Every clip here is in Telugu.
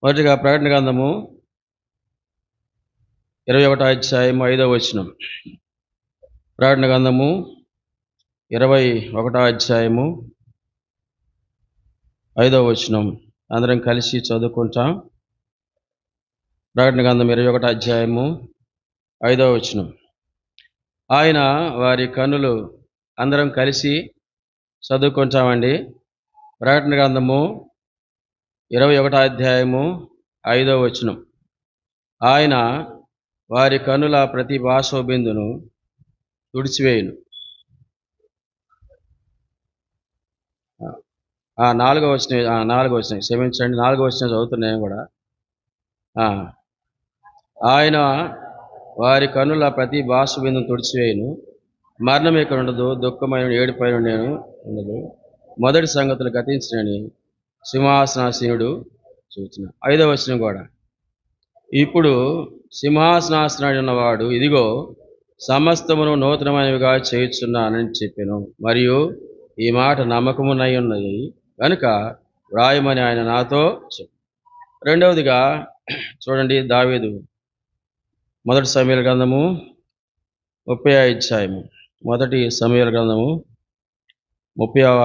మొదటిగా ప్రకటన గ్రంథము 21వ అధ్యాయం 5వ వచనం. ప్రకటన గ్రంథము 21వ అధ్యాయము 5వ వచనం అందరం కలిసి చదువుకుంటాం. ప్రకటన గ్రంథం 21వ అధ్యాయము 5వ వచనం. ఆయన వారి కన్నులు అందరం కలిసి చదువుకుంటామండి. ప్రకటన గ్రంథము 21వ అధ్యాయము 5వ వచనం. ఆయన వారి కన్నుల ప్రతి బాష్పబిందును తుడిచివేయును. 4వ వచనం క్షమించండి, 4వ వచనం చదువుతున్నాను కూడా. ఆయన వారి కన్నుల ప్రతి బాష్పబిందును తుడిచివేయును. మరణం ఇక్కడ ఉండదు, దుఃఖమైన ఏడుపైన నేను ఉండదు, మొదటి సంగతులు గతించినని సింహాసనాసీనుడు చూచిన. 5వ వచనం కూడా. ఇప్పుడు సింహాసనాసీనుడు ఉన్నవాడు, ఇదిగో సమస్తమును నూతనమైనవిగా చేయుచున్నానని చెప్పాను, మరియు ఈ మాట నమ్మకమునై ఉన్నది కనుక వ్రాయమని ఆయన నాతో చెప్పాడు. రెండవదిగా చూడండి, దావీదు మొదటి సమూయేలు గ్రంథము 30వ అధ్యాయము. మొదటి సమూయేలు గ్రంథము 30వ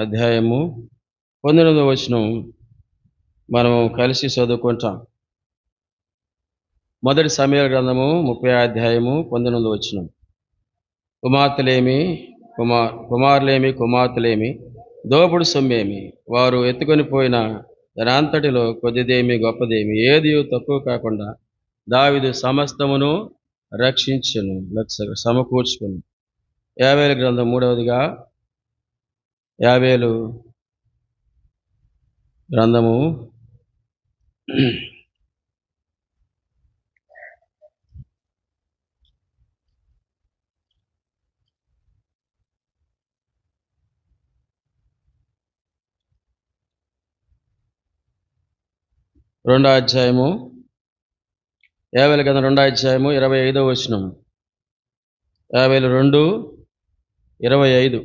అధ్యాయము 19వ వచనం మనము కలిసి చదువుకుంటాం. మొదటి సమూయేలు గ్రంథము 30వ అధ్యాయము 19వ వచనం. కుమారులేమి కుమార్తెలేమి దోపుడు సొమ్మేమి, వారు ఎత్తుకొని పోయిన దానంతటిలో కొద్దిదేమి గొప్పదేమి ఏది తక్కువ కాకుండా దావీదు సమస్తమును రక్షించెను, సమకూర్చుకుని. యాబేలు గ్రంథం మూడవదిగా యాబేలు గ్రంథము 2వ అధ్యాయము. యాబేలు గ్రంథం 2వ అధ్యాయము 25వ వచనం. యాబేలు 2:25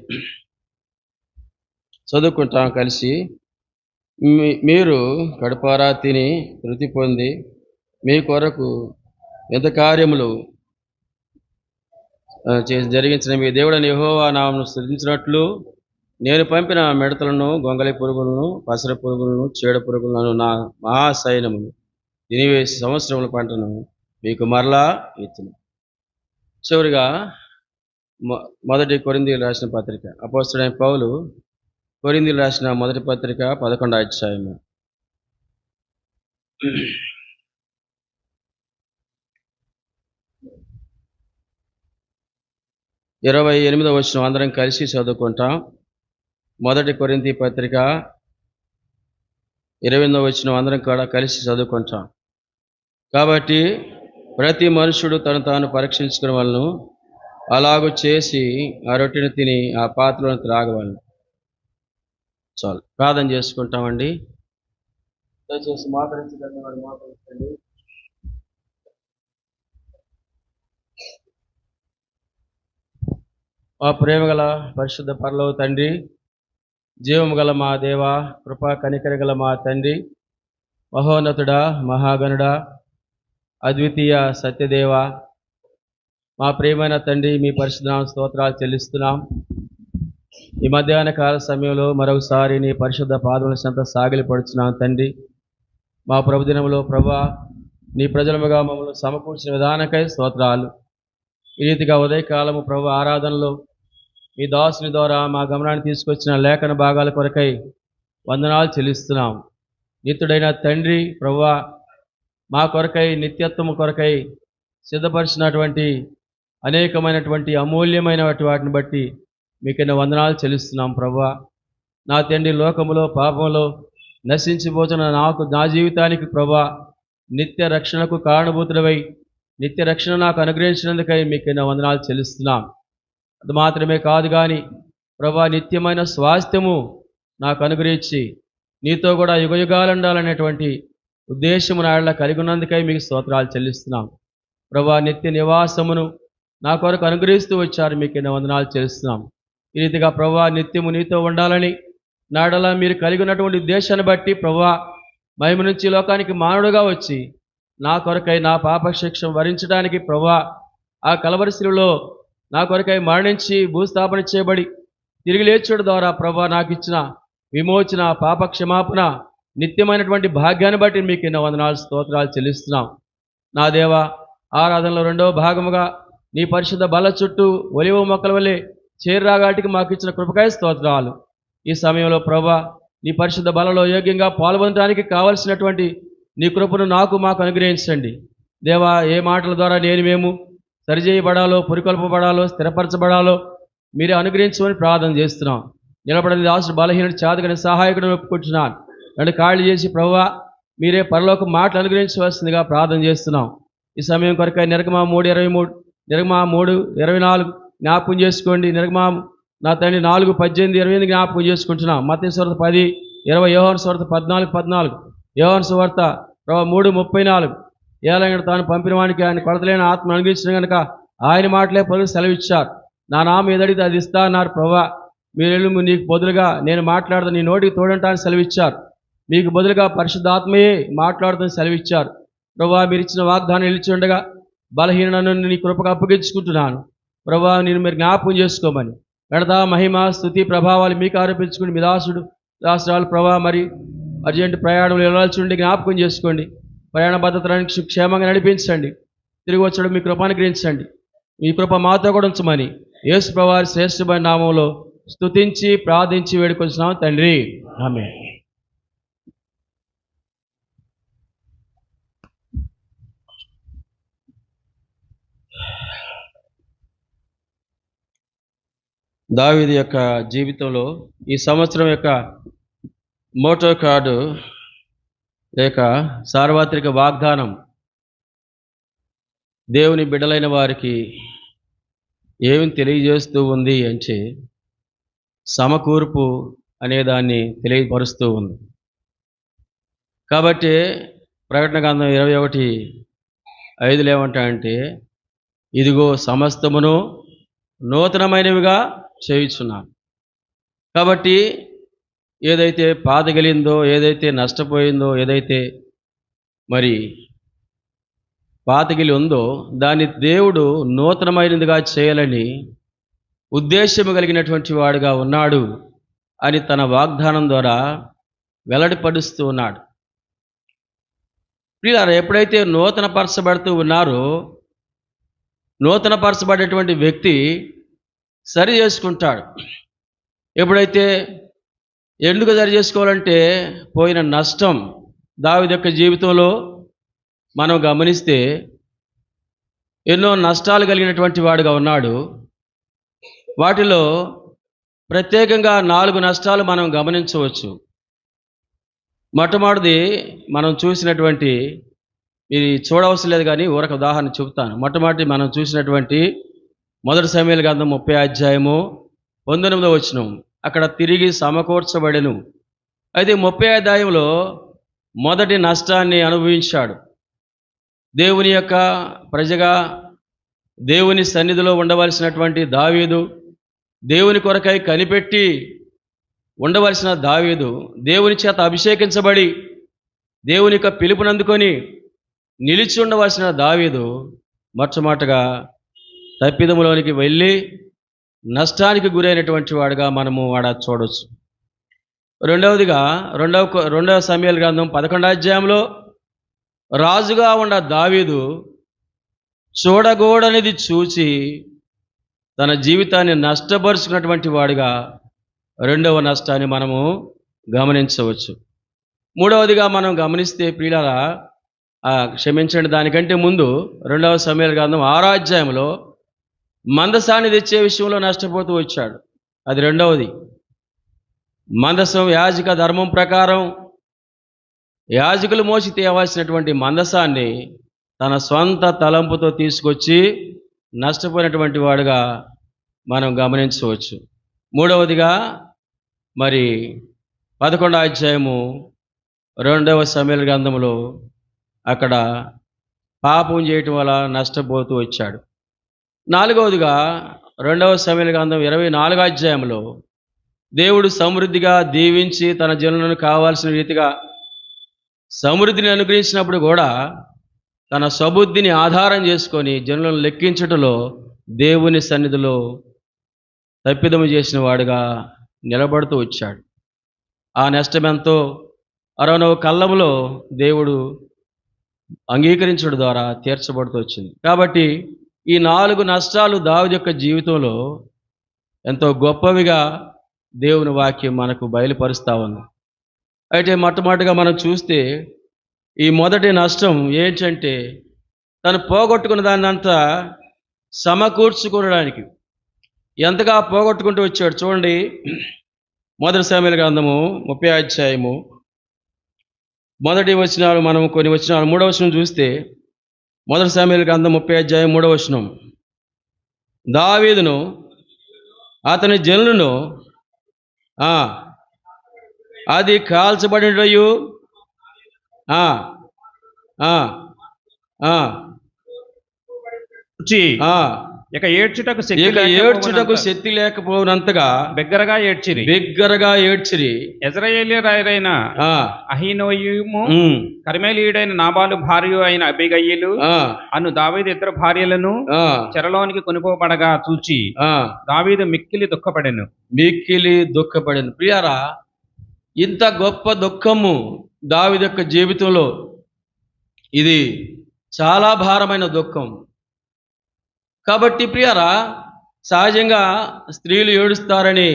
చదువుకుంటాం కలిసి. మీరు కడుపారా తిని తృప్తి పొంది మీ కొరకు ఎంత కార్యములు జరిగించిన మీ దేవుడని యెహోవా నామమును స్తుతించినట్లు నేను పంపిన మిడతలను, గొంగళి పురుగులను, పసర పురుగులను, చీడ పురుగులను నా మహాసైన్యమును తినివేసి సంవత్సరముల పంటను మీకు మరలా ఇచ్చును. చివరిగా మొదటి కొరింథీయులకు రాసిన పత్రిక. అపోస్తలుడైన పౌలు కొరింథీయులకు రాసిన మొదటి పత్రిక 11వ అధ్యాయము. 28వ వచనం అందరం కలిసి చదువుకుంటాం. మొదటి కొరింథీ పత్రిక 28వ వచనం అందరం కూడా కలిసి చదువుకుంటాం. కాబట్టి ప్రతి మనుషుడు తను తాను పరీక్షించుకునే వాళ్ళను, అలాగూ చేసి ఆ రొట్టెని తిని ఆ పాత్రలను త్రాగవలను. చాలు, ప్రార్థన చేసుకుంటామండి. దయచేసి మోకరించండి. మా ప్రేమ గల పరిశుద్ధ పరలోక తండ్రి, జీవము గల మా దేవ, కృపా కనికర గల మా తండ్రి, మహోన్నతుడా, మహాగణుడా, అద్వితీయ సత్యదేవ, మా ప్రియమైన తండ్రి, మీ పరిశుద్ధ స్తోత్రాలు చెల్లిస్తున్నాం. ఈ మధ్యాహ్న కాల సమయంలో మరొకసారి నీ పరిశుద్ధ పాదముల చెంత సాగిలిపడుచున్నాం తండ్రి. మా ప్రభుదినములో ప్రభా, నీ ప్రజలముగా మమ్మల్ని సమకూర్చిన విధానకై స్తోత్రాలు. ఈ రీతిగా ఉదయకాలము ప్రభు ఆరాధనలో మీ దాసుని ద్వారా మా గమనాన్ని తీసుకొచ్చిన లేఖన భాగాల కొరకై వందనాలు చెల్లిస్తున్నాం. నిత్యుడైన తండ్రి ప్రభువా, మా కొరకై నిత్యత్వము కొరకై సిద్ధపరిచినటువంటి అనేకమైనటువంటి అమూల్యమైన వాటిని బట్టి మీకైనా వందనాలు చెల్లిస్తున్నాం ప్రభువా. నా తండ్రి, లోకములో పాపంలో నశించిపోతున్న నా జీవితానికి ప్రభువా నిత్య రక్షణకు కారణభూతుడవై నిత్య రక్షణ నాకు అనుగ్రహించినందుకై మీకైనా వందనాలు చెల్లిస్తున్నాం. అది మాత్రమే కాదు కానీ ప్రభువా, నిత్యమైన స్వాస్థ్యము నాకు అనుగ్రహించి నీతో కూడా యుగయుగాలు ఉండాలనేటువంటి ఉద్దేశము నాళ్ళ కలిగి ఉన్నందుకై మీకు స్తోత్రాలు చెల్లిస్తున్నాం. ప్రభువా, నిత్య నివాసమును నా కొరకు అనుగ్రహిస్తూ వచ్చారు, మీకైనా వందనాలు చెల్లిస్తున్నాం. ఈ రీతిగా ప్రభువా నిత్యము నీతో ఉండాలని నాడలా మీరు కలిగి ఉన్నటువంటి ఉద్దేశాన్ని బట్టి ప్రభువా మహిమ నుంచి లోకానికి మానవుడుగా వచ్చి నా కొరకై నా పాప శిక్ష భరించడానికి ప్రభువా ఆ కలవరి శిలువలో నా కొరకై మరణించి భూస్థాపన చేయబడి తిరిగి లేచుట ద్వారా ప్రభువా నాకు ఇచ్చిన విమోచన పాప క్షమాపణ నిత్యమైనటువంటి భాగ్యాన్ని బట్టి మీకు ఎన్నో వందనాలు స్తోత్రాలు చెల్లిస్తున్నాం. నా దేవా, ఆరాధనలో రెండవ భాగముగా నీ పరిశుద్ధ బల చుట్టూ ఒలివ మొక్కల వల్లే చేరురాగాటికి మాకు ఇచ్చిన కృపకాయ స్తోత్రాలు. ఈ సమయంలో ప్రభువా నీ పరిశుద్ధ బలలో యోగ్యంగా పాల్గొనడానికి కావలసినటువంటి నీ కృపను మాకు అనుగ్రహించండి. దేవా, ఏ మాటల ద్వారా మేము సరిచేయబడాలో, పురికొల్పబడాలో, స్థిరపరచబడాలో మీరే అనుగ్రహించమని ప్రార్థన చేస్తున్నాం. నిలబడని దాసుడు బలహీనుడు చాతకని సహాయకుడు ఒప్పుకుంటున్నాను. రెండు కాళ్ళు చేసి ప్రభువా మీరే పరలోక మాటలు అనుగ్రహించవలసిందిగా ప్రార్థన చేస్తున్నాం. ఈ సమయం కొరకై నిర్గమా 3:23, నిర్గమా 3:24 జ్ఞాపకం చేసుకోండి. నిర్గమా నా తండ్రి 4:18-28 జ్ఞాపకం చేసుకుంటున్నాం. మత్తయి సువార్త 10:20, యోహాను సువార్త 14:14, యోహాను సువార్త 3:34. ఏలైనా తాను పంపిన వానికి ఆయన కొలతలేని ఆత్మ అనుగ్రహించిన కనుక ఆయన మాటలే పలుకు సెలవిచ్చారు. నా నామం ఏదడితే అది ఇస్తా అన్నారు. ప్రభువా మీరు నీకు బదులుగా నేను మాట్లాడుతూ నీ నోటికి తోడంటానికి సెలవిచ్చారు. మీకు బదులుగా పరిశుద్ధాత్మయే మాట్లాడుతూ సెలవిచ్చారు. ప్రభువా మీరు ఇచ్చిన వాగ్దానం నిలిచి ఉండగా బలహీనను నీ కృపకు అప్పగించుకుంటున్నాను. ప్రభువా నేను మీరు జ్ఞాపకం చేసుకోమని గణత మహిమ స్తుతి ప్రభావాలు మీకు ఆరోపించుకుని మీ దాసుడు రాష్ట్రాలు ప్రభా మరి అర్జెంట్ ప్రయాణంలో వెళ్ళాల్సి ఉండి జ్ఞాపకం చేసుకోండి. ప్రయాణ భద్రతను క్షేమంగా నడిపించండి. తిరిగి వచ్చడం మీ కృప అనుగ్రహించండి. మీ కృప మాతో కూడా ఉంచమని యేసు ప్రభువారి శ్రేష్టమైన నామంలో స్తుతించి ప్రార్థించి వేడుకొంచున్నాం తండ్రి, ఆమేన్. దావీదు యొక్క జీవితంలో ఈ సంవత్సరం యొక్క మోటో కార్డు లేక సార్వత్రిక వాగ్దానం దేవుని బిడ్డలైన వారికి ఏమి తెలియజేస్తూ ఉంది అంటే సమకూర్పు అనేదాన్ని తెలియపరుస్తూ ఉంది. కాబట్టి ప్రకటన గ్రంథం 21:5 ఏమంటాయంటే ఇదిగో సమస్తమును నూతనమైనవిగా చేయుచున్నాను. కాబట్టి ఏదైతే పాతగలిందో, ఏదైతే నష్టపోయిందో, ఏదైతే మరి పాతగిలి ఉందో దాన్ని దేవుడు నూతనమైనదిగా చేయాలని ఉద్దేశము కలిగినటువంటి వాడుగా ఉన్నాడు అని తన వాగ్దానం ద్వారా వెల్లడిపరుస్తూ ఉన్నాడు. ప్రియులారా, ఎప్పుడైతే నూతనపరచబడుతూ ఉన్నారో నూతనపరచబడేటువంటి వ్యక్తి సరి చేసుకుంటాడు. ఎప్పుడైతే ఎందుకు సరి చేసుకోవాలంటే పోయిన నష్టం దావీదు యొక్క జీవితంలో మనం గమనిస్తే ఎన్నో నష్టాలు కలిగినటువంటి వాడుగా ఉన్నాడు. వాటిలో ప్రత్యేకంగా 4 నష్టాలు మనం గమనించవచ్చు. మొట్టమొదటిది మనం చూసినటువంటి, ఇది చూడవలసిన లేదు కానీ ఊరక ఉదాహరణ చెబుతాను. మొట్టమొదటి మనం చూసినటువంటి 1 సమూయేలు గ్రంథం 30:19 అక్కడ తిరిగి సమకూర్చబడెను. అయితే 30 అధ్యాయంలో మొదటి నష్టాన్ని అనుభవించాడు. దేవుని యొక్క ప్రజగా దేవుని సన్నిధిలో ఉండవలసినటువంటి దావీదు, దేవుని కొరకై కనిపెట్టి ఉండవలసిన దావీదు, దేవుని చేత అభిషేకించబడి దేవుని యొక్క పిలుపునందుకొని నిలిచి ఉండవలసిన దావీదు మొట్టమొదటగా తప్పిదములోనికి వెళ్ళి నష్టానికి గురైనటువంటి వాడుగా మనము చూడవచ్చు. రెండవదిగా 2 సమూయేలు గ్రంథం 11 అధ్యాయంలో రాజుగా ఉన్న దావీదు చూడకూడనిది చూచి తన జీవితాన్ని నష్టపరుచుకున్నటువంటి వాడుగా రెండవ నష్టాన్ని మనము గమనించవచ్చు. మూడవదిగా మనం గమనిస్తే ప్రియులారా, క్షమించండి, దానికంటే ముందు 2 సమూయేలు గ్రంథం 6 అధ్యాయంలో మందసాన్ని తెచ్చే విషయంలో నష్టపోతూ వచ్చాడు. అది రెండవది. మందసం యాజక ధర్మం ప్రకారం యాజకులు మోసి తేవాల్సినటువంటి మందసాన్ని తన స్వంత తలంపుతో తీసుకొచ్చి నష్టపోయినటువంటి వాడుగా మనం గమనించవచ్చు. మూడవదిగా మరి 11 అధ్యాయము 2 సమూయేలు గ్రంథంలో అక్కడ పాపం చేయటం వల్ల నష్టపోతూ వచ్చాడు. నాలుగవదిగా 2 సమూయేలు గ్రంథం 24 అధ్యాయంలో దేవుడు సమృద్ధిగా దీవించి తన జనులను కావాల్సిన రీతిగా సమృద్ధిని అనుగ్రహించినప్పుడు కూడా తన సబుద్ధిని ఆధారం చేసుకొని జనులను లెక్కించటంలో దేవుని సన్నిధిలో తప్పిదము చేసిన వాడుగా నిలబడుతూ వచ్చాడు. ఆ నష్టమెంతో అరవనవ కళ్ళములో దేవుడు అంగీకరించడం ద్వారా తీర్చబడుతూ వచ్చింది. కాబట్టి ఈ 4 నష్టాలు దావీదు యొక్క జీవితంలో ఎంతో గొప్పవిగా దేవుని వాక్యం మనకు బయలుపరుస్తా ఉంది. అయితే మొట్టమొదటిగా మనం చూస్తే ఈ మొదటి నష్టం ఏంటంటే తను పోగొట్టుకున్న దాన్నంతా సమకూర్చుకోవడానికి ఎంతగా పోగొట్టుకుంటూ వచ్చాడు. చూడండి, 1 సమూయేలు గ్రంథము 30వ అధ్యాయము మొదటి వచనాలు, మనం కొన్ని వచనాలు 3వ వచనం చూస్తే 1 సమూయేలు గ్రంథం 30వ అధ్యాయం 3వ వచనం, దావీదును అతని జనులను అది కాల్చబడినయు ఇక ఏడ్చుటకు శక్తి లేకపోయినంతగా బిగ్గరగా ఏడ్చిరి. యెజ్రెయేలీయురైన అహీనోయము, కర్మెలీయుడైన నాబాలు భార్య అయిన అబీగయీలు అను దావీదు 2 భార్యలను చెరలోనికి కొనుకోబడగా చూచి దావీదు మిక్కిలి దుఃఖపడెను. ప్రియారా, ఇంత గొప్ప దుఃఖము దావీదు యొక్క జీవితంలో ఇది చాలా భారమైన దుఃఖం. కాబట్టి ప్రియారా, సహజంగా స్త్రీలు ఏడుస్తారని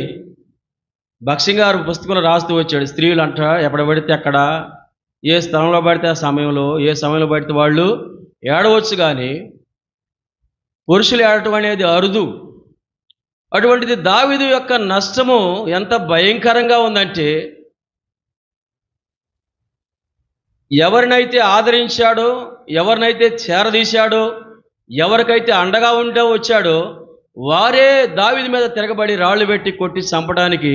భక్సింగ్ గారు పుస్తకంలో రాస్తూ వచ్చాడు. స్త్రీలు అంట ఎక్కడ పడితే అక్కడ, ఏ స్థలంలో పడితే ఆ సమయంలో, ఏ సమయంలో పడితే వాళ్ళు ఏడవచ్చు, కానీ పురుషులు ఏడటం అనేది అరుదు. అటువంటిది దావీదు యొక్క నష్టము ఎంత భయంకరంగా ఉందంటే, ఎవరినైతే ఆదరించాడో, ఎవరినైతే చేరదీశాడో, ఎవరికైతే అండగా ఉంటూ వచ్చాడో వారే దావీదు మీద తిరగబడి రాళ్ళు పెట్టి కొట్టి చంపడానికి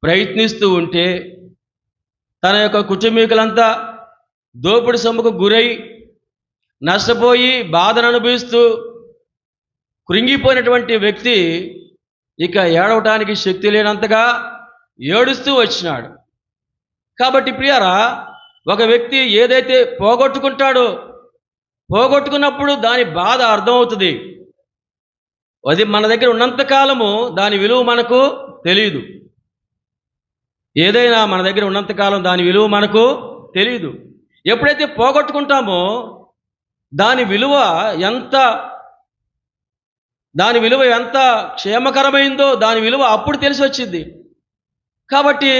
ప్రయత్నిస్తూ ఉంటే, తన యొక్క కుటుంబీకులంతా దోపిడి సొమ్ముకు గురై నష్టపోయి బాధను అనుభవిస్తూ కృంగిపోయినటువంటి వ్యక్తి ఇక ఏడవటానికి శక్తి లేనంతగా ఏడుస్తూ వచ్చినాడు. కాబట్టి ప్రియారా, ఒక వ్యక్తి ఏదైతే పోగొట్టుకున్నప్పుడు దాని బాధ అర్థమవుతుంది. అది మన దగ్గర ఉన్నంతకాలము దాని విలువ మనకు తెలియదు. ఏదైనా మన దగ్గర ఉన్నంతకాలం దాని విలువ మనకు తెలియదు. ఎప్పుడైతే పోగొట్టుకుంటామో దాని విలువ ఎంత క్షేమకరమైందో దాని విలువ అప్పుడు తెలిసి వచ్చింది. కాబట్టి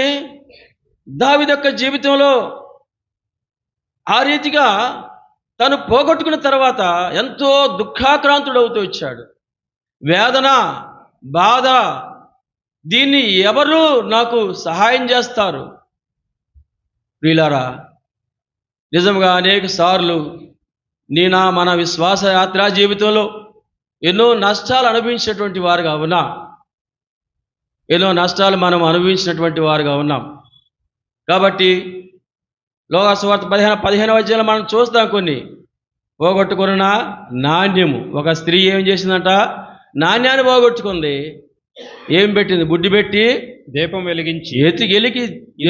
దావీదు యొక్క జీవితంలో ఆ రీతిగా తను పోగొట్టుకున్న తర్వాత ఎంతో దుఃఖాక్రాంతుడవుతూ వచ్చాడు. వేదన, బాధ, దీన్ని ఎవరు నాకు సహాయం చేస్తారు? ప్రియులారా, నిజంగా అనేక సార్లు మన విశ్వాస యాత్రా జీవితంలో ఎన్నో నష్టాలు అనుభవించినటువంటి వారుగా ఉన్నాం. మనం అనుభవించినటువంటి వారుగా ఉన్నాం. కాబట్టి లోకాసు వార్త 15వ అధ్యాయంలో మనం చూస్తాం కొన్ని పోగొట్టుకున్న నాణ్యము. ఒక స్త్రీ ఏం చేసిందంట? నాణ్యాన్ని పోగొట్టుకుంది. ఏం పెట్టింది? బుడ్డి పెట్టి దీపం వెలిగించి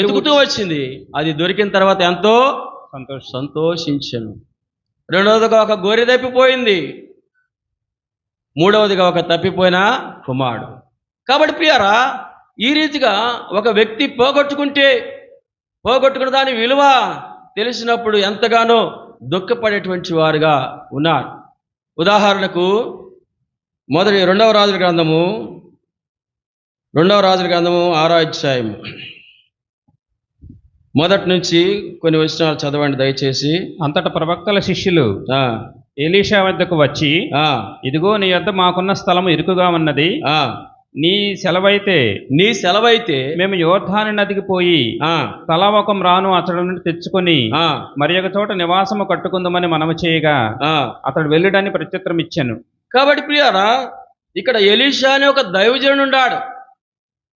ఎతుకుతూ వచ్చింది. అది దొరికిన తర్వాత ఎంతో సంతోషించను. రెండవదిగా ఒక గొర్రె తప్పిపోయింది. మూడవదిగా ఒక తప్పిపోయిన కుమారుడు. కాబట్టి ప్రియారా, ఈ రీతిగా ఒక వ్యక్తి పోగొట్టుకున్న దాని విలువ తెలిసినప్పుడు ఎంతగానో దుఃఖపడేటువంటి వారుగా ఉన్నారు. ఉదాహరణకు 2వ రాజుల గ్రంథము 6వ అధ్యాయం మొదటి నుంచి కొన్ని వచనాలు చదవండి దయచేసి. అంతటా ప్రవక్తల శిష్యులు ఎలీషా వద్దకు వచ్చి, ఇదిగో నీ యొద్ద మాకున్న స్థలము ఇరుకుగా ఉన్నది, నీ సెలవైతే మేము యోర్దాను నదికి పోయి తలా ఒక మ్రాను అతడి నుండి తెచ్చుకొని మరి ఒక చోట నివాసము కట్టుకుందామని మనము చేయగా అతడు వెళ్ళుడని ప్రత్యుత్తరం ఇచ్చాను. కాబట్టి ప్రియారా, ఇక్కడ ఎలీషా అనే ఒక దైవజనుడు ఉన్నాడు.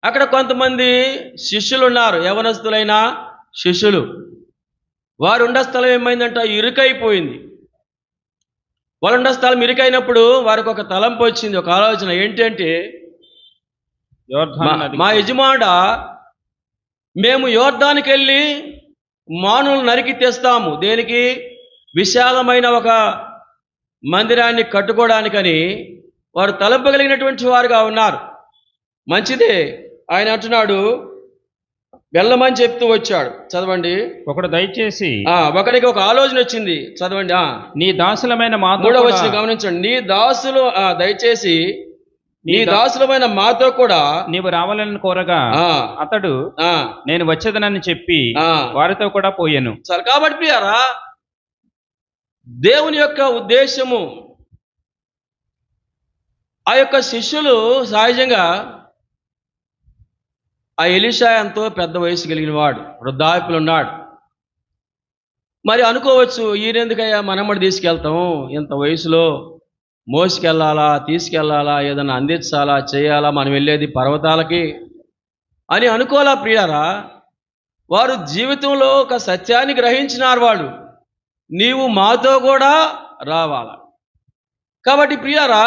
అక్కడ కొంతమంది శిష్యులు ఉన్నారు, యవనస్తులైన శిష్యులు. వారు ఉండ స్థలం ఏమైందంట? ఇరుకైపోయింది. వాళ్ళుండ స్థలం ఇరుకైనప్పుడు వారికి ఒక తలంపు వచ్చింది, ఒక ఆలోచన. ఏంటంటే, మా యజమానుడా, మేము యోర్దానికి వెళ్ళి మానులు నరికి తెస్తాము. దేనికి? విశాలమైన ఒక మందిరాన్ని కట్టుకోవడానికని వారు తలంపగలిగినటువంటి వారుగా ఉన్నారు. మంచిదే. ఆయన అంటున్నాడు, వెళ్ళమని చెప్తూ వచ్చాడు. చదవండి. ఒకడు దయచేసి ఒకడికి ఒక ఆలోచన వచ్చింది. చదవండి. నీ దాసులమైన మాతో మూడవ వచనం గమనించండి. నీ దాసులు దయచేసి నీ దాసులమైన మాతో కూడా నీవు రావాలని కోరగా అతడు నేను వచ్చేదనని చెప్పి వారితో కూడా పోయాను. సరే, కాబట్టి ప్రియారా, దేవుని యొక్క ఉద్దేశము, ఆ యొక్క శిష్యులు సహజంగా ఆ ఎలీషా ఎంతో పెద్ద వయసు కలిగిన వాడు, వృద్ధాప్యులు ఉన్నాడు. మరి అనుకోవచ్చు, ఈయనెందుకయ్యా మనమ్మడి తీసుకెళ్తాము, ఇంత వయసులో మోసుకెళ్ళాలా, తీసుకెళ్లాలా, ఏదైనా అందించాలా, చేయాలా, మనం వెళ్ళేది పర్వతాలకి అని అనుకోలా ప్రియారా. వారు జీవితంలో ఒక సత్యాన్ని గ్రహించినారు. వాళ్ళు నీవు మాతో కూడా రావాలా. కాబట్టి ప్రియారా,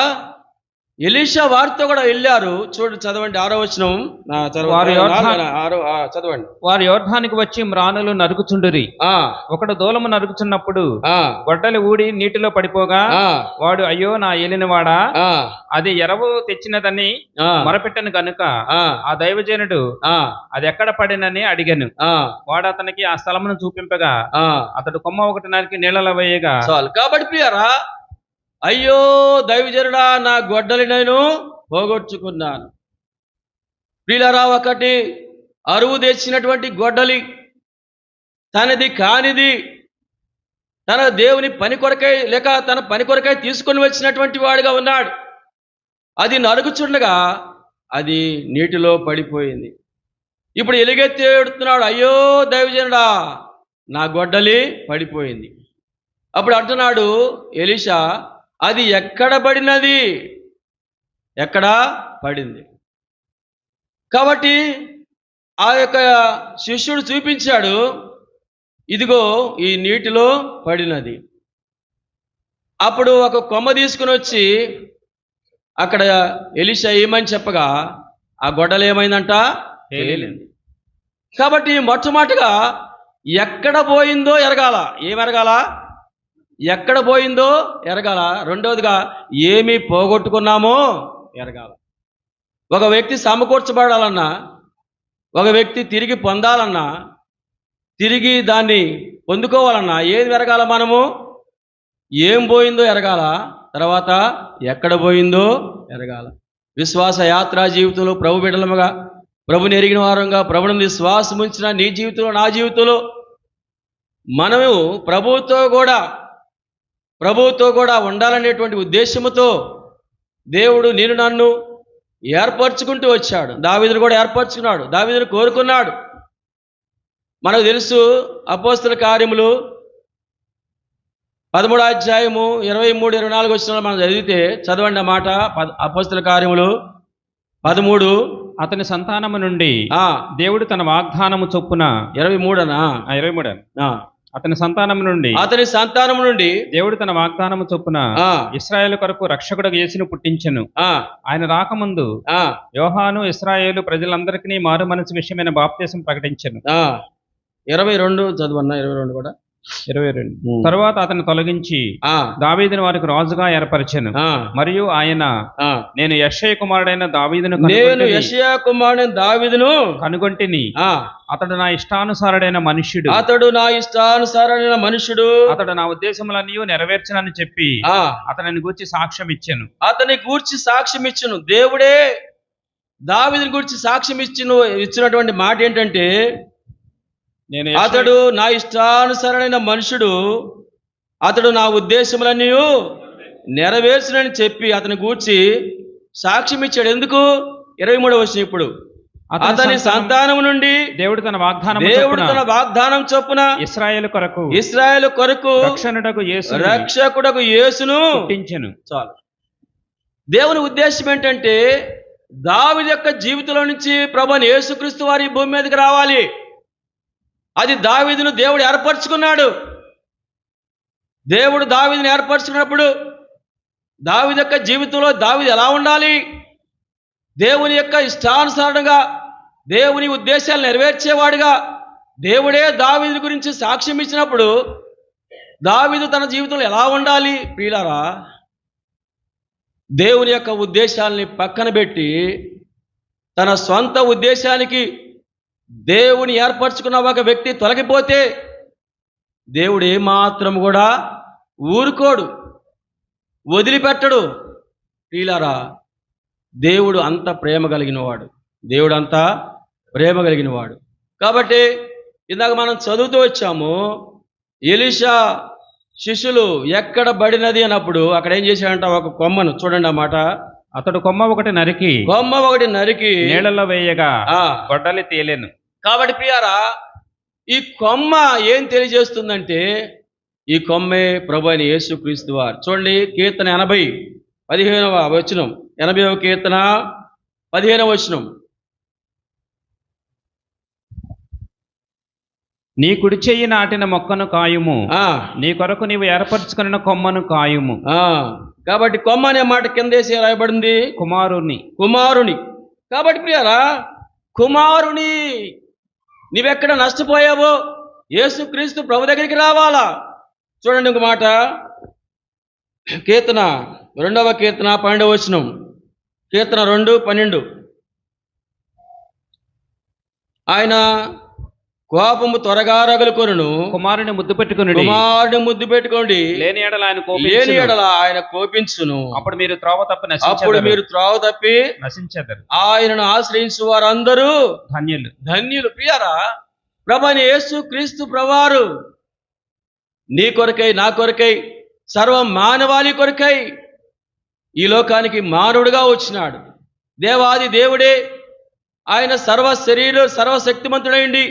ఎలీషా వారితో కూడా వెళ్ళారు. చదవండి 6వ వచనం. చదవండి. వారు యోర్దానికి వచ్చి మ్రానులు నరుకుచుండురి. ఒకడు దూలము నరుకుచున్నప్పుడు గొడ్డలి ఊడి నీటిలో పడిపోగా వాడు, అయ్యో నా ఏలినవాడా, అది ఎరవు తెచ్చినదని మొరపెట్టను గనుక ఆ దైవజనుడు అది ఎక్కడ పడినని అడిగాను. వాడు అతనికి ఆ స్థలమును చూపింపగా అతడు కొమ్మ ఒకటి నరికి నీళ్ళలో వేయగా. కాబట్టి ప్రియారా, అయ్యో దైవజనుడా, నా గొడ్డలి నేను పోగొట్టుకున్నాను. ప్రియులారా, ఒకటి అరువు తెచ్చినటువంటి గొడ్డలి, తనది కానిది, తన దేవుని పని కొరకై లేక తన పని కొరకై తీసుకొని వచ్చినటువంటి వాడిగా ఉన్నాడు. అది నరుకుచుండగా అది నీటిలో పడిపోయింది. ఇప్పుడు ఎలుగెత్తి ఏడుతున్నాడు, అయ్యో దైవజనుడా, నా గొడ్డలి పడిపోయింది. అప్పుడు అంటున్నాడు ఎలీషా, అది ఎక్కడ పడినది, ఎక్కడ పడింది. కాబట్టి ఆ యొక్క శిష్యుడు చూపించాడు, ఇదిగో ఈ నీటిలో పడినది. అప్పుడు ఒక కొమ్మ తీసుకుని వచ్చి అక్కడ ఎలీషా ఏమని చెప్పగా ఆ గొడ్డలు ఏమైందంట, తేలింది. కాబట్టి మొట్టమొదటిగా ఎక్కడ పోయిందో ఎరగాల. ఏమెరగాల? ఎక్కడ పోయిందో ఎరగాల. రెండవదిగా ఏమి పోగొట్టుకున్నామో ఎరగాల. ఒక వ్యక్తి సమకూర్చబడాలన్నా, ఒక వ్యక్తి తిరిగి పొందాలన్నా, తిరిగి దాన్ని పొందుకోవాలన్నా ఏది ఎరగాల? మనము ఏం పోయిందో ఎరగాల, తర్వాత ఎక్కడ పోయిందో ఎరగాల. విశ్వాస యాత్రా జీవితంలో ప్రభు బిడ్డలముగా, ప్రభుని ఎరిగిన వారంగా, ప్రభుని విశ్వాసం ఉంచిన నీ జీవితంలో, నా జీవితంలో మనము ప్రభువుతో కూడా ఉండాలనేటువంటి ఉద్దేశముతో దేవుడు నేను నన్ను ఏర్పరచుకుంటూ వచ్చాడు. దావీదును కూడా ఏర్పరచుకున్నాడు, దావీదును కోరుకున్నాడు. మనకు తెలుసు, అపోస్తల కార్యములు 13వ అధ్యాయము 23-24 వచనాలు మనం చదివితే, చదవండి ఆ మాట. అపోస్తల కార్యములు 13. అతని సంతానము నుండి దేవుడు తన వాగ్దానము చొప్పున 23 అతని సంతానము నుండి దేవుడు తన వాగ్దానము చొప్పున ఇశ్రాయేలు కొరకు రక్షకుడు యేసును పుట్టించెను. ఆయన రాకముందు యోహాను ఇశ్రాయేలు ప్రజలందరికీ మారు మనసు విషయమైన బాప్తిసం ప్రకటించెను. 22 చదువన్నా. 22 కూడా 22. తరువాత అతను తొలగించి దావీదును వారికి రాజుగా ఏర్పరిచెను. మరియు ఆయన, నేను యెషయా కుమారుడైన దావీదును కనుగొంటిని. అతడు నా ఇష్టానుసారుడైన మనుష్యుడు, అతడు నా ఉద్దేశములన్నీ నెరవేర్చనని చెప్పి అతనిని గూర్చి సాక్ష్యం ఇచ్చెను. దేవుడే దావీదుని గురించి సాక్ష్యం ఇచ్చినటువంటి మాట ఏంటంటే, అతడు నా ఇష్టానుసారమైన మనుషుడు, అతడు నా ఉద్దేశములన్నీ నెరవేర్చునని చెప్పి అతని గూర్చి సాక్ష్యం ఇచ్చాడు. ఎందుకు? 23వ వచనం. ఇప్పుడు అతని సంతానము నుండి దేవుడు తన వాగ్దానం చొప్పున ఇశ్రాయేలు కొరకు రక్షకుడకు యేసును పుట్టించెను. చాలు. దేవుని ఉద్దేశం ఏంటంటే, దావీదు యొక్క జీవితంలో నుంచి ప్రభువైన యేసుక్రీస్తు వారి భూమి మీదకి రావాలి. అది దావీదును దేవుడు ఏర్పరచుకున్నాడు. దేవుడు దావీదును ఏర్పరచుకున్నప్పుడు దావీదు యొక్క జీవితంలో దావీదు ఎలా ఉండాలి? దేవుని యొక్క ఇష్టానుసారంగా, దేవుని ఉద్దేశాలు నెరవేర్చేవాడుగా, దేవుడే దావీదు గురించి సాక్ష్యం ఇచ్చినప్పుడు దావీదు తన జీవితంలో ఎలా ఉండాలి ప్రియులారా? దేవుని యొక్క ఉద్దేశాలని పక్కన పెట్టి తన స్వంత ఉద్దేశానికి దేవుని ఏర్పరచుకున్న ఒక వ్యక్తి తొలగిపోతే దేవుడు ఏమాత్రం కూడా ఊరుకోడు, వదిలిపెట్టడు. ప్రియులారా, దేవుడు అంత ప్రేమ కలిగినవాడు, దేవుడు అంతా ప్రేమ కలిగినవాడు. కాబట్టి ఇందాక మనం చదువుతూ వచ్చాము, ఎలీషా శిష్యులు ఎక్కడ బడినది అన్నప్పుడు అక్కడ ఏం చేశాడంట, ఒక కొమ్మను చూడండి ఆ మాట, అతడు కొమ్మ ఒకటి నరికి నీళ్ళలో వేయగా గొడ్డలి తేలెను. కాబట్టి ప్రియారా, ఈ కొమ్మ ఏం తెలియజేస్తుందంటే ఈ కొమ్మే ప్రభు అయిన యేసుక్రీస్తు వారు. చూడండి, కీర్తన 80 15వ వచనం, 80వ కీర్తన 15వ వచనం. నీ కుడి చెయ్యి నాటిన మొక్కను కాయుము, నీ కొరకు నీవు ఏర్పరచుకున్న కొమ్మను కాయుము. కాబట్టి కొమ్మ అనే మాట కిందేసి రాయబడింది కుమారుని. కాబట్టి ప్రియారా, కుమారుని నీవెక్కడ నష్టపోయావో యేసుక్రీస్తు ప్రభు దగ్గరికి రావాలా. చూడండి ఇంక మాట, కీర్తన 2వ కీర్తన 12వ వచనం, కీర్తన 2:12. ఆయన కోపము త్వరగా రగులుకొనును, కుమారుని ముద్దు పెట్టుకోండి, లేని ఎడల ఆయన కోపించును, అప్పుడు మీరు త్రోవ తప్పి నశించెదరు. ఆయనను ఆశ్రయించు వారందరూ ధన్యులు. ప్రియారా, ప్రభువైన యేసుక్రీస్తు ప్రభువారు నీ కొరకై, నా కొరకై, సర్వ మానవాళి కొరకై ఈ లోకానికి మానవుడిగా వచ్చినాడు. దేవాది దేవుడే ఆయన సర్వశక్తిమంతుడైండి,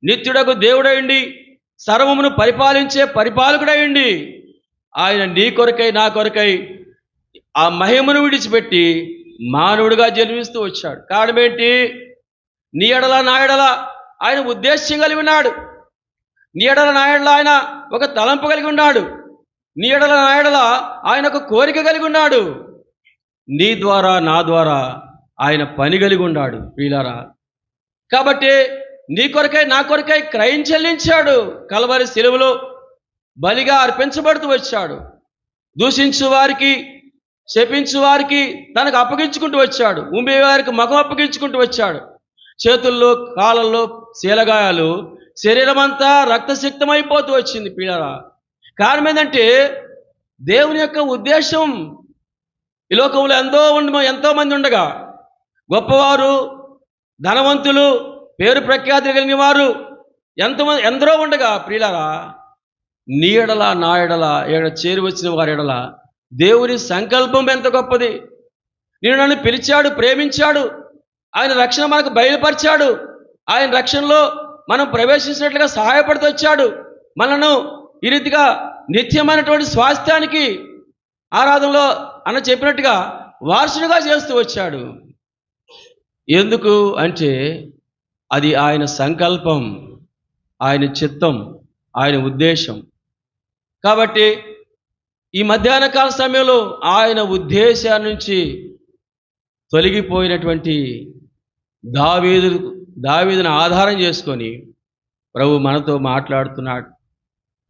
నిత్యుడకు దేవుడైండి, సర్వమును పరిపాలించే పరిపాలకుడైండి. ఆయన నీ కొరకై, నా కొరకై ఆ మహిమను విడిచిపెట్టి మానవుడిగా జన్మిస్తూ వచ్చాడు. కారణం ఏంటి? నీ ఎడల నా ఎడల ఆయన ఉద్దేశ్యం కలిగి ఉన్నాడు. నీ ఎడల నా ఎడల ఆయన ఒక తలంపు కలిగి ఉన్నాడు. నీ ఎడల నా ఎడల ఆయన ఒక కోరిక కలిగి ఉన్నాడు. నీ ద్వారా, నా ద్వారా ఆయన పని కలిగి ఉన్నాడు ప్రియులారా. కాబట్టి నీ కొరకై, నా కొరకై క్రయం చెల్లించాడు. కల్వరి శిలువలో బలిగా అర్పించబడుతూ వచ్చాడు. దూషించు వారికి, శపించు వారికి తనకు అప్పగించుకుంటూ వచ్చాడు. ఉమ్మే వారికి ముఖం అప్పగించుకుంటూ వచ్చాడు. చేతుల్లో, కాళ్ళల్లో శీలగాయాలు, శరీరం అంతా రక్తసిక్తమైపోతూ వచ్చింది ప్రియులారా. కారణం ఏంటంటే దేవుని యొక్క ఉద్దేశం. ఈ లోకంలో ఎంతో మంది ఉండగా, గొప్పవారు, ధనవంతులు, పేరు ప్రఖ్యాతులు కలిగిన వారు ఎందరో ఉండగా ప్రియులారా, నీ ఎడల, నా ఎడల చేరి వచ్చిన వారి ఎడల దేవుని సంకల్పం ఎంత గొప్పది. నేను నన్ను పిలిచాడు, ప్రేమించాడు, ఆయన రక్షణ మనకు బయలుపరిచాడు, ఆయన రక్షణలో మనం ప్రవేశించినట్లుగా సహాయపడుతూ వచ్చాడు, మనను ఈ రీతిగా నిత్యమైనటువంటి స్వాస్థ్యానికి ఆరాధనలో అన్న చెప్పినట్టుగా వారసుడిగా చేస్తూ వచ్చాడు. ఎందుకు అంటే అది ఆయన సంకల్పం, ఆయన చిత్తం, ఆయన ఉద్దేశం. కాబట్టి ఈ మధ్యాహ్న కాల సమయంలో ఆయన ఉద్దేశాన్ని నుంచి తొలగిపోయినటువంటి దావీదును ఆధారం చేసుకొని ప్రభు మనతో మాట్లాడుతున్నాడు.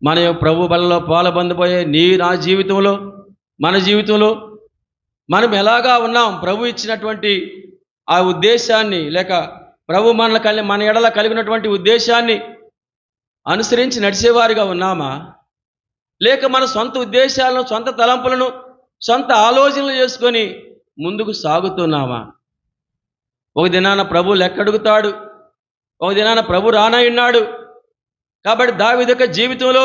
మన ప్రభు బలలో పాలుపొందబోయే నా జీవితంలో, మన జీవితంలో మనం ఎలాగా ఉన్నాం? ప్రభు ఇచ్చినటువంటి ఆ ఉద్దేశాన్ని, లేక ప్రభు మన ఎడల కలిగినటువంటి ఉద్దేశాన్ని అనుసరించి నడిచేవారిగా ఉన్నామా? లేక మన సొంత ఉద్దేశాలను, సొంత తలంపులను, సొంత ఆలోచనలు చేసుకొని ముందుకు సాగుతున్నామా? ఒక దినాన ప్రభు లెక్కడుగుతాడు, ఒక దినాన ప్రభు రానయ్యున్నాడు. కాబట్టి దావీదు యొక్క జీవితంలో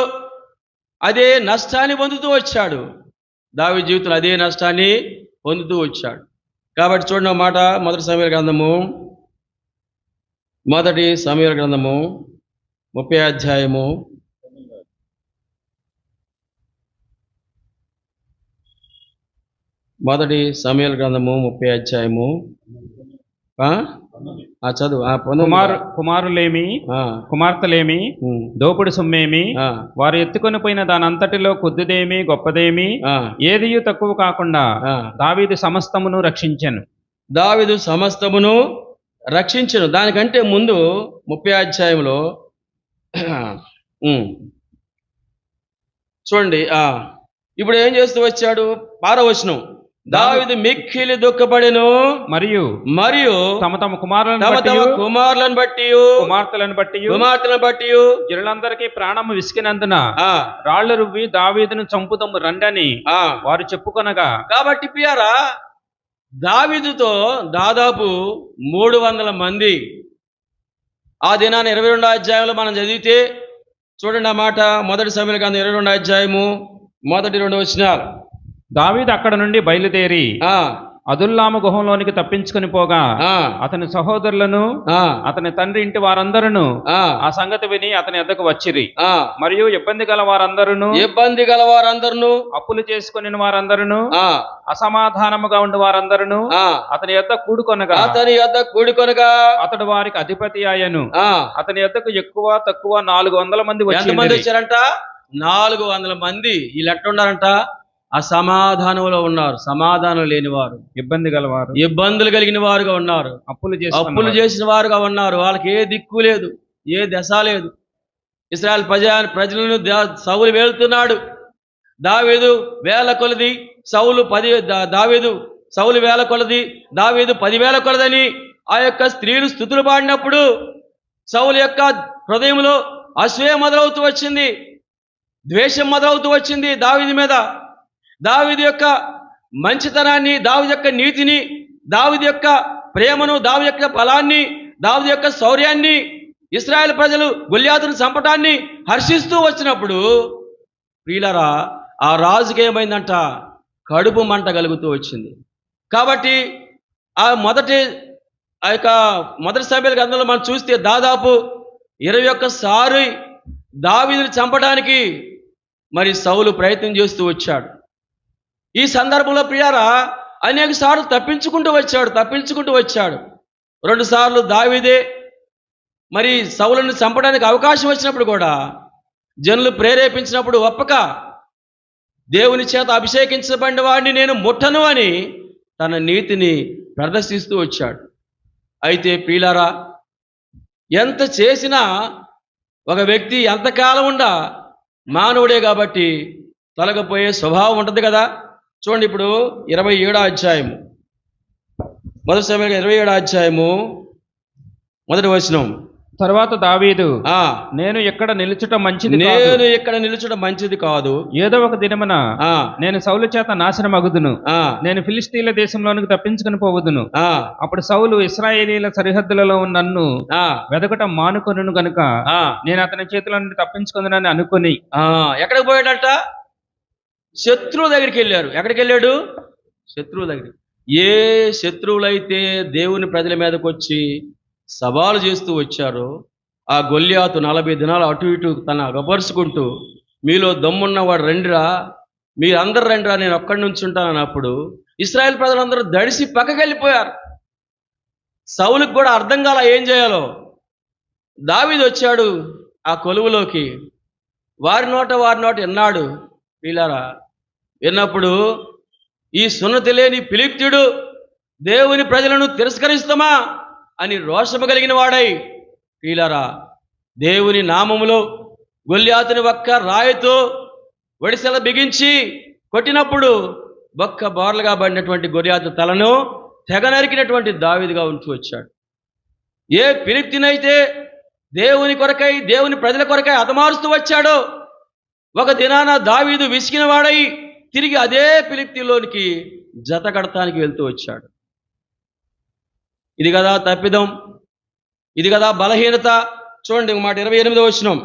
అదే నష్టాన్ని పొందుతూ వచ్చాడు. దావీదు జీవితంలో అదే నష్టాన్ని పొందుతూ వచ్చాడు. కాబట్టి చూడండి మాట, మొదటి సమూయేలు గ్రంథము 30వ అధ్యాయము 30వ అధ్యాయము చదువు. కుమారులేమి, కుమార్తెలేమి, దోపుడు సొమ్మేమి, వారు ఎత్తుకొని పోయిన దానంతటిలో కొద్దిదేమి గొప్పదేమి ఏదియు తక్కువ కాకుండా దావీదు సమస్తమును రక్షించెను. దానికంటే ముందు 30వ అధ్యాయంలో ఉమ్. చూడండి ఇప్పుడు ఏం చేస్తూ వచ్చాడు? 6వ వచనం, దావీదు మిక్కిలి దుఃఖపడెను మరియు మరియు తమ తమ కుమారులను తమ బట్టి తమ కుమారులను బట్టి కుమార్తెలను బట్టి జనులందరికీ ప్రాణము విసికినందున రాళ్లు రువ్వి దావీదును చంపుతాము రండని వారు చెప్పుకొనగా. కాబట్టి పియారా, దావీదుతో దాదాపు 300 మంది ఆ దినాన్ని 22వ అధ్యాయంలో మనం చదివితే చూడండి ఆ మాట. 1 సమూయేలు గ్రంథం 22వ అధ్యాయము 1-2 వచనాలు. దావీదు అక్కడ నుండి బయలుదేరి అదుల్లాము గుహంలోనికి తప్పించుకుని పోగా అతని సహోదరులను అతని తండ్రి ఇంటి వారందరూ ఆ సంగతి విని అతని యొద్దకు వచ్చిరి. మరియు ఇబ్బంది గల వారందరూ అప్పులు చేసుకుని వారందరూ అసమాధానముగా ఉండి వారందరూ అతని యొద్ద కూడుకొనగా అతడు వారికి అధిపతి అయ్యను. అతని యొద్దకు ఎక్కువ తక్కువ 400 మంది వచ్చారంట. 400 మంది. వీళ్ళు ఎట్లా ఉన్నారంట? అసమాధానంలో ఉన్నారు, సమాధానం లేనివారు, ఇబ్బందులు కలిగిన వారుగా ఉన్నారు, అప్పులు చేసిన వారుగా ఉన్నారు. వాళ్ళకి ఏ దిక్కు లేదు, ఏ దశ లేదు. ఇశ్రాయేలు ప్రజలను సౌలు వెళ్తున్నాడు. దావీదు వేల కొలది, సౌలు 10,000 కొలదని ఆ యొక్క స్త్రీలు స్తుతులు పాడినప్పుడు సౌలు యొక్క హృదయంలో అసూయ మొదలవుతూ వచ్చింది, ద్వేషం మొదలవుతూ వచ్చింది దావీదు మీద. దావీదు యొక్క మంచితనాన్ని, దావీదు యొక్క నీతిని, దావీదు యొక్క ప్రేమను, దావీదు యొక్క బలాన్ని, దావీదు యొక్క శౌర్యాన్ని, ఇశ్రాయేలు ప్రజలు గొల్యాతును చంపటాన్ని హర్షిస్తూ వచ్చినప్పుడు ప్రియులారా, ఆ రాజుకి ఏమైందంట? కడుపు మంట కలుగుతూ వచ్చింది. కాబట్టి మొదటి సమూయేలు గ్రంథంలో మనం చూస్తే దాదాపు 21 సారి దావీదుని చంపడానికి మరి సౌలు ప్రయత్నం చేస్తూ వచ్చాడు. ఈ సందర్భంలో ప్రియారా అనేక సార్లు తప్పించుకుంటూ వచ్చాడు. 2 సార్లు దావీదే మరి సౌలుని చంపడానికి అవకాశం వచ్చినప్పుడు కూడా జనులు ప్రేరేపించినప్పుడు ఒప్పక దేవుని చేత అభిషేకించబడిన వాడిని నేను ముట్టను అని తన నీతిని ప్రదర్శిస్తూ వచ్చాడు. అయితే ప్రియులారా, ఎంత చేసినా ఒక వ్యక్తి ఎంతకాలం ఉండా మానవుడే కాబట్టి తొలగిపోయే స్వభావం ఉంటుంది కదా. చూడండి, ఇప్పుడు 27వ అధ్యాయము, 1 సమూయేలు 27వ అధ్యాయము 1వ వచనం. తర్వాత దావీదు, నేను ఇక్కడ నిలుచుట మంచిది కాదు, ఏదో ఒక దినమున నేను సౌలు చేత నాశనం అగుదును, నేను ఫిలిష్తీయుల దేశంలోనికి తప్పించుకుని పోవదును. అప్పుడు సౌలు ఇశ్రాయేలీల సరిహద్దులలో నన్ను వెదకటం మానుకొనును గనుక నేను అతని చేతుల నుండి తప్పించుకుందునని అనుకుని. ఎక్కడికి పోయాడట? శత్రువు దగ్గరికి వెళ్ళారు. ఎక్కడికి వెళ్ళాడు? శత్రువు దగ్గరికి. ఏ శత్రువులైతే దేవుని ప్రజల మీదకి వచ్చి సవాలు చేస్తూ వచ్చారో ఆ గొల్యాతు 40 దినాలు అటు ఇటు తన అగపరుచుకుంటూ, మీలో దమ్మున్నవాడు రండిరా, మీరందరూ రండిరా, నేను ఒక్కడి నుంచి ఉంటాను అన్నప్పుడు ఇశ్రాయేల్ ప్రజలందరూ దడిసి పక్కకి వెళ్ళిపోయారు. సౌలుకు కూడా అర్థం కాల ఏం చేయాలో. దావీదు వచ్చాడు ఆ కొలువులోకి, వారి నోట విన్నాడు. వీళ్ళారా, విన్నప్పుడు ఈ సున్నతి లేని ఫిలిష్తీయుడు దేవుని ప్రజలను తిరస్కరిస్తామా అని రోషము కలిగిన వాడై వీళ్ళారా దేవుని నామములో గొల్యాతుని ఒక్క రాయితో ఒడిసెల బిగించి కొట్టినప్పుడు బొక్క బోర్లుగా పడినటువంటి గొల్యాతు తలను తెగ నరికినటువంటి దావీదుగా ఉంటూ వచ్చాడు. ఏ ఫిలిష్తీయునైతే దేవుని కొరకై, దేవుని ప్రజల కొరకై హతమారుస్తూ వచ్చాడో ఒక దినాన దావీదు విసిగిన వాడై తిరిగి అదే ఫిలిష్తీయులోనికి జత కడతానికి వెళ్తూ వచ్చాడు. ఇది కదా తప్పిదం, ఇది కదా బలహీనత. చూడండి మాట 28వ వచనం,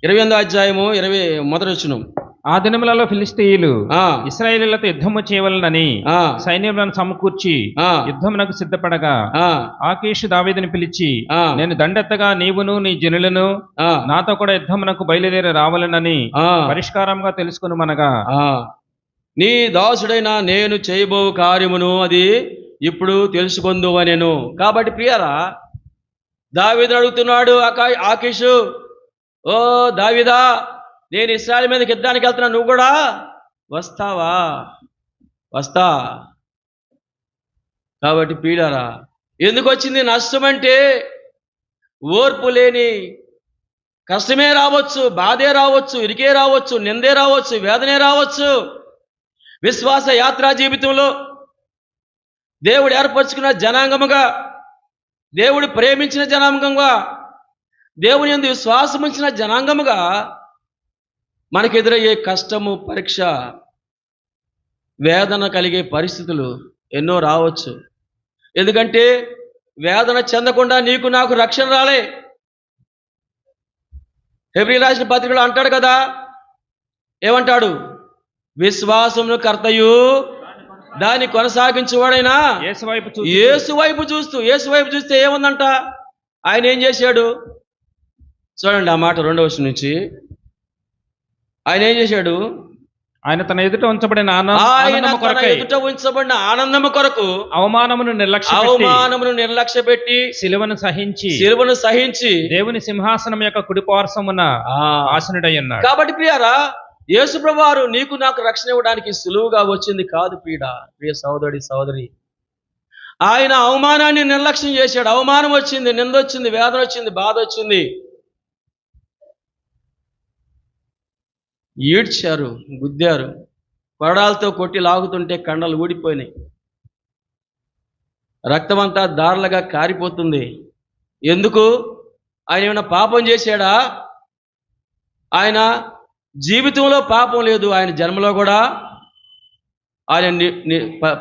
28వ అధ్యాయము 21వ వచనం. ఆ దినములలో ఫిలిష్తీయులు ఇశ్రాయేలీయులతో యుద్ధము చేయవలనని సైన్యములను సమకూర్చి యుద్ధమునకు సిద్ధపడగా ఆకీషు దావీదుని పిలిచి, నేను దండెత్తగా నీవును నీ జనులను నాతో కూడా యుద్ధమునకు బయలుదేరి రావాలనని పరిష్కారంగా తెలుసుకునమనగా, నీ దాసుడైన నేను చేయబో కార్యమును అది ఇప్పుడు తెలుసుకొందువు అనేను. కాబట్టి ప్రియారా, దావీదు అడుగుతున్నాడు ఆకీషు, ఓ దావీదా, నేను ఇశ్రాయేలు మీదకి యుద్ధానికి వెళ్తున్నా, నువ్వు కూడా వస్తావా? వస్తా. కాబట్టి ప్రియులారా, ఎందుకు వచ్చింది నష్టం అంటే ఓర్పు లేని కష్టమే రావచ్చు, బాధే రావచ్చు, ఇరికే రావచ్చు, నిందే రావచ్చు, వేదనే రావచ్చు. విశ్వాస యాత్రా జీవితంలో దేవుడు ఏర్పరచుకున్న జనాంగముగా, దేవుడు ప్రేమించిన జనాంగంగా, దేవుని యందు విశ్వాసం ఉంచిన జనాంగముగా మనకెదురయ్యే కష్టము, పరీక్ష, వేదన కలిగే పరిస్థితులు ఎన్నో రావచ్చు. ఎందుకంటే వేదన చెందకుండా నీకు నాకు రక్షణ రాలే. హెబ్రీ రాసిన పత్రికలో అంటాడు కదా, ఏమంటాడు? విశ్వాసమును కర్తయు దాన్ని కొనసాగించేవాడైనా యేసు వైపు చూస్తే ఏముందంట? ఆయన ఏం చేశాడు చూడండి. ఆ మాట 2వ వచనం నుంచి ఆయన ఏం చేశాడు? ఆయన తన ఎదుట ఉంచబడిన ఆనందము కొరకు అవమానమును నిర్లక్ష్యపెట్టి సిలువను సహించి దేవుని సింహాసనం యొక్క కుడిపార్శ్వమున ఆసనుడై ఉన్నాడు. కాబట్టి ప్రియారా, యేసు ప్రభువారు నీకు నాకు రక్షణ ఇవ్వడానికి సులువుగా వచ్చింది కాదు పీడ. ప్రియ సహోదరి సహోదరి, ఆయన అవమానాన్ని నిర్లక్ష్యం చేశాడు. అవమానం వచ్చింది, నిందొచ్చింది, వేదన వచ్చింది, బాధ వచ్చింది, ఈడ్చారు, గుద్దారు, కొరడాలతో కొట్టి లాగుతుంటే కండలు ఊడిపోయినాయి, రక్తమంతా దారులుగా కారిపోతుంది. ఎందుకు? ఆయన ఏమైనా పాపం చేశాడా? ఆయన జీవితంలో పాపం లేదు. ఆయన జన్మలో కూడా ఆయన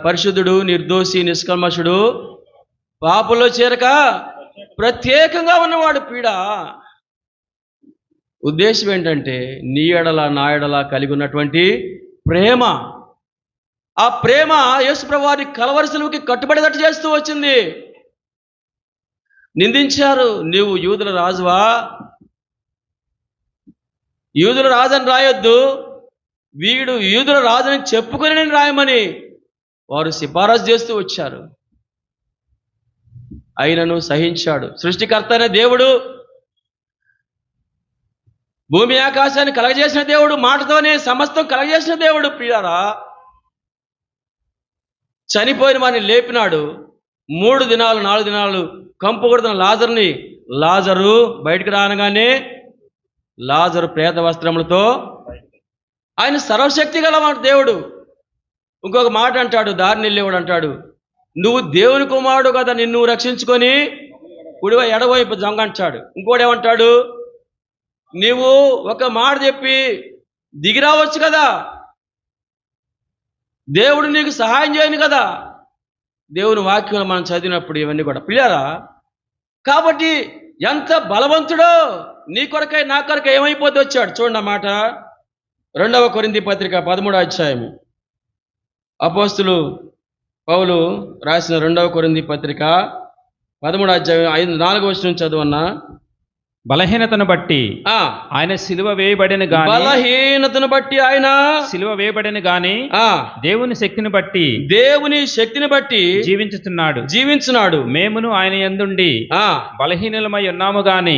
పరిశుద్ధుడు, నిర్దోషి, నిష్కల్మషుడు, పాపంలో చేరక ప్రత్యేకంగా ఉన్నవాడు. పీడ ఉద్దేశం ఏంటంటే నీ ఎడల నా ఎడల కలిగి ఉన్నటువంటి ప్రేమ. ఆ ప్రేమ యేసు ప్రభువారి కలవరి సిలువకి కట్టుబడేటట్టు చేస్తూ వచ్చింది. నిందించారు, నీవు యూదుల రాజువా? యూదుల రాజని రాయొద్దు, వీడు యూదుల రాజుని చెప్పుకొని నేను రాయమని వారు సిఫారసు చేస్తూ వచ్చారు. అయినను సహించాడు. సృష్టికర్త అనే దేవుడు, భూమి ఆకాశాన్ని కలగజేసిన దేవుడు, మాటతోనే సమస్తం కలగజేసిన దేవుడు. ప్రియారా, చనిపోయిన వారిని లేపినాడు. 3 దినాలు 4 దినాలు కంపు కొడుతున్న లాజరు బయటికి రానగానే లాజరు ప్రేత వస్త్రములతో, ఆయన సర్వశక్తి గలవాడు దేవుడు. ఇంకొక మాట అంటాడు, దారిని వెళ్ళేవాడు అంటాడు, నువ్వు దేవుని కుమారుడు కదా, నిన్ను రక్షించుకొని కుడివ ఎడవైపు జంగంటాడు. ఇంకోటి ఏమంటాడు, నీవు ఒక మాట చెప్పి దిగిరావచ్చు కదా, దేవుడు నీకు సహాయం చేయను కదా. దేవుని వాక్యం మనం చదివినప్పుడు ఇవన్నీ కూడా పిల్లారా. కాబట్టి ఎంత బలవంతుడో, నీ కొరకై నా కొరకై ఏమైపోతే వచ్చాడు. చూడండి ఆ మాట 2వ కొరింథీ పత్రిక 13వ అధ్యాయము. అపోస్తులు పౌలు రాసిన 2వ కొరింథీ పత్రిక 13వ అధ్యాయం 4వ వచనం చదువన్నా. బలహీనతను బట్టి ఆయన సిలువ వేయబడిన గాని, బలహీనతను బట్టి ఆయన సిలువ వేయబడిన గాని దేవుని శక్తిని బట్టి జీవించుచున్నాడు. మేమును ఆయన యందుండి బలహీనులమై ఉన్నాము గాని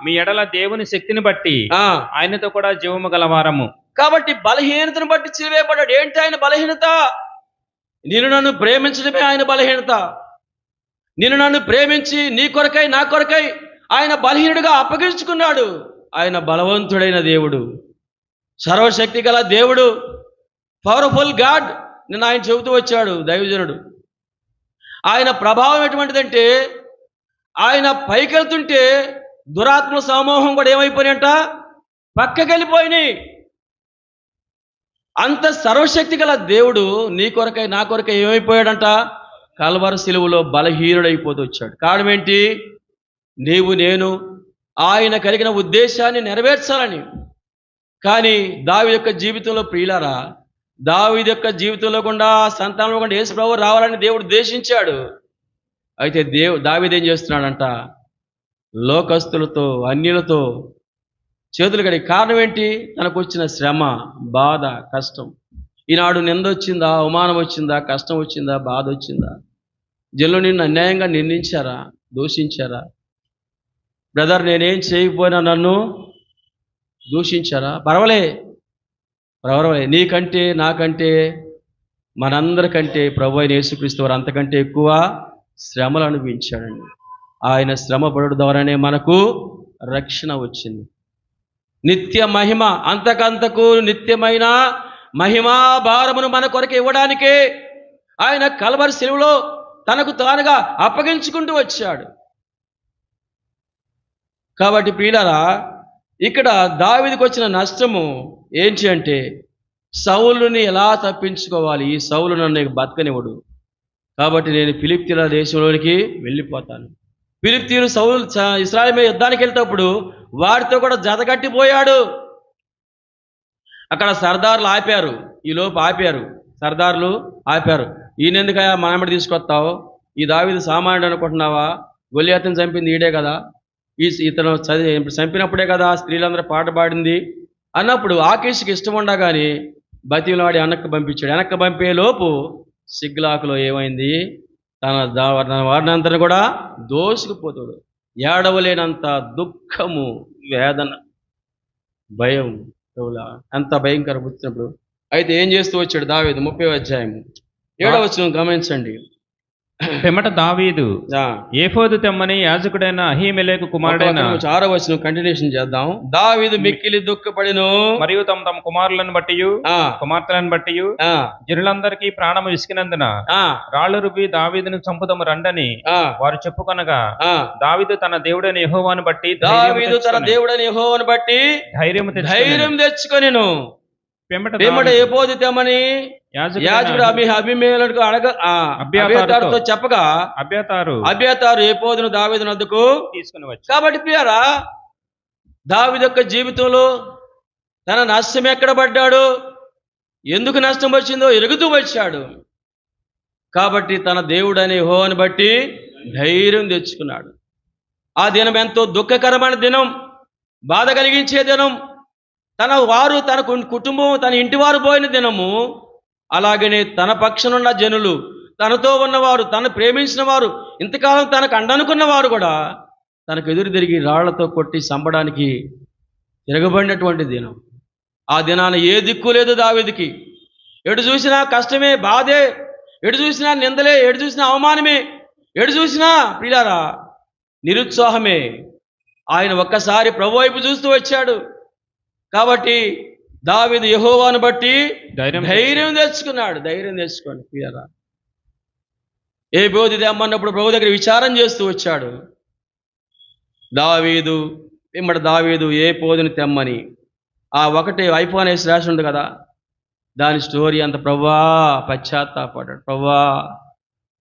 మీ ఎడల దేవుని శక్తిని బట్టి ఆయనతో కూడా జీవము గలవారము. కాబట్టి బలహీనతను బట్టి సిలువేయబడ్డాడు. ఏంటి ఆయన బలహీనత? నిన్ను నన్ను ప్రేమించడమే ఆయన బలహీనత. నిన్ను నన్ను ప్రేమించి నీ కొరకై నా కొరకై ఆయన బలహీనుడిగా అప్పగించుకున్నాడు. ఆయన బలవంతుడైన దేవుడు, సర్వశక్తి గల దేవుడు, పవర్ఫుల్ గాడ్. నిన్న ఆయన చెబుతూ వచ్చాడు దైవజనుడు. ఆయన ప్రభావం ఎటువంటిదంటే, ఆయన పైకి వెళ్తుంటే దురాత్మ సమూహం కూడా ఏమైపోయినాయంట, పక్కకి వెళ్ళిపోయినాయి. అంత సర్వశక్తి గల దేవుడు నీ కొరకై నా కొరకై ఏమైపోయాడంట, కల్వరి సిలువలో బలహీనుడైపోతూ వచ్చాడు. కారణం ఏంటి? నీవు నేను ఆయన కలిగిన ఉద్దేశాన్ని నెరవేర్చాలని. కానీ దావీదు యొక్క జీవితంలో ప్రియులారా, దావీదు యొక్క జీవితంలో కూడా సంతానంలో కూడా యేసు ప్రభువు రావాలని దేవుడు ఉద్దేశించాడు. అయితే దావీదు ఏం చేస్తున్నాడంట, లోకస్తులతో అన్యులతో చేతులు కడిగి. కారణం ఏంటి? తనకు వచ్చిన శ్రమ, బాధ, కష్టం. ఈనాడు నింద వచ్చిందా, అవమానం వచ్చిందా, కష్టం వచ్చిందా, బాధ వచ్చిందా? జనులు నిన్ను అన్యాయంగా నిందించారా, దూషించారా? బ్రదర్, నేనేం చేయకపోయినా నన్ను దూషించారా? పర్వాలే. నీకంటే నాకంటే మనందరికంటే ప్రభు అయిన యేసుక్రీస్తు వారు అంతకంటే ఎక్కువ శ్రమలు అనుభవించాడండి. ఆయన శ్రమ పడడం ద్వారానే మనకు రక్షణ వచ్చింది. నిత్య మహిమ, అంతకంతకు నిత్యమైన మహిమా భారమును మన కొరకు ఇవ్వడానికే ఆయన కల్వరి శిలువలో తనకు తానుగా అప్పగించుకుంటూ వచ్చాడు. కాబట్టి ప్రియులారా, ఇక్కడ దావీదుకు వచ్చిన నష్టము ఏంటి అంటే, సౌలుని ఎలా తప్పించుకోవాలి, ఈ సౌలు నన్ను బతకనివ్వడు, కాబట్టి నేను ఫిలిష్తీయుల దేశంలోనికి వెళ్ళిపోతాను. ఫిలిష్తీయులు సౌలు ఇశ్రాయేలు మీద యుద్ధానికి వెళ్తేప్పుడు వారితో కూడా జతకట్టిపోయాడు. అక్కడ సర్దార్లు ఆపారు, ఈలోపు ఆపారు, సర్దార్లు ఆపారు. ఈయనెందుకయా మనమడి తీసుకొస్తావు, ఈ దావీదు సామాన్యుడు అనుకుంటున్నావా, గొల్లియాతుని చంపింది ఈడే కదా, ఇతను చంపినప్పుడే కదా స్త్రీలందరూ పాట పాడింది అన్నప్పుడు ఆకీషుకి ఇష్టం ఉండగాని బతిలాడి వెనక్కి పంపించాడు. వెనక్కి పంపే లోపు సిగ్లాకులో ఏమైంది, తన వారినంతని కూడా దోసుకుపోతాడు. ఏడవలేనంత దుఃఖము, వేదన, భయం, అంత భయంకరం వచ్చినప్పుడు అయితే ఏం చేస్తూ వచ్చాడు దావీదు? 30వ అధ్యాయం 7వ వచనం గమనించండి. పిమ్మట దావీదు ఏఫోదు తెమ్మని యాజకుడైన అహీమెలెకు కుమారుడైన 6వ వచనం కంటిన్యూషన్ చేద్దాం. దావీదు మిక్కిలి దుఃఖపడిను, మరియు తమ తమ కుమారులను బట్టి కుమార్తెలను బట్టి జనులందరికీ ప్రాణము విసికినందున రాళ్లు రుబ్బి దావీదును చంపుదము రండని వారు చెప్పుకొనగా, దావీదు తన దేవుడైన యెహోవాను బట్టి ధైర్యం తెచ్చుకొనెను. పిమ్మట ఏఫోదు తెమ్మని యాజకుడు అబీమెలెకు అబ్యాతారుతో చెప్పగా అబ్యాతారు ఏఫోదును దావీదు వద్దకు తీసుకుని వచ్చాడు. కాబట్టి ప్రియారా, దావీదు యొక్క జీవితంలో తన నష్టం ఎక్కడ పడ్డాడు, ఎందుకు నష్టం వచ్చిందో ఎరుగుతూ వచ్చాడు. కాబట్టి తన దేవుడని యెహోవాను బట్టి ధైర్యం తెచ్చుకున్నాడు. ఆ దినం ఎంతో దుఃఖకరమైన దినం, బాధ కలిగించే దినం, తన వారు, తన కుటుంబం, తన ఇంటి వారు పోయిన దినము. అలాగనే తన పక్షనున్న జనులు, తనతో ఉన్నవారు, తను ప్రేమించిన వారు, ఇంతకాలం తనకు అండనుకున్న వారు కూడా తనకు ఎదురు తిరిగి రాళ్లతో కొట్టి చంపడానికి తిరగబడినటువంటి దినం. ఆ దినాన ఏ దిక్కు లేదు దావీదుకి. ఎటు చూసినా కష్టమే, బాధే, ఎటు చూసినా నిందలే, ఎటు చూసినా అవమానమే, ఎటు చూసినా ప్రియులారా నిరుత్సాహమే. ఆయన ఒక్కసారి ప్రభు వైపు చూస్తూ వచ్చాడు. కాబట్టి దావీదు యెహోవాను బట్టి ధైర్యం తెచ్చుకున్నాడు. ధైర్యం తెచ్చుకోండి ప్రియులారా. ఏ బోధి తెమ్మన్నప్పుడు ప్రభు దగ్గర విచారం చేస్తూ వచ్చాడు దావీదు. దావీదు ఏ పోదుని తెమ్మని ఆ ఒకటి ఐఫోన్ వేసి రాసి ఉంది కదా, దాని స్టోరీ అంత ప్రభువా పశ్చాత్తాపడ్డాడు. ప్రభువా,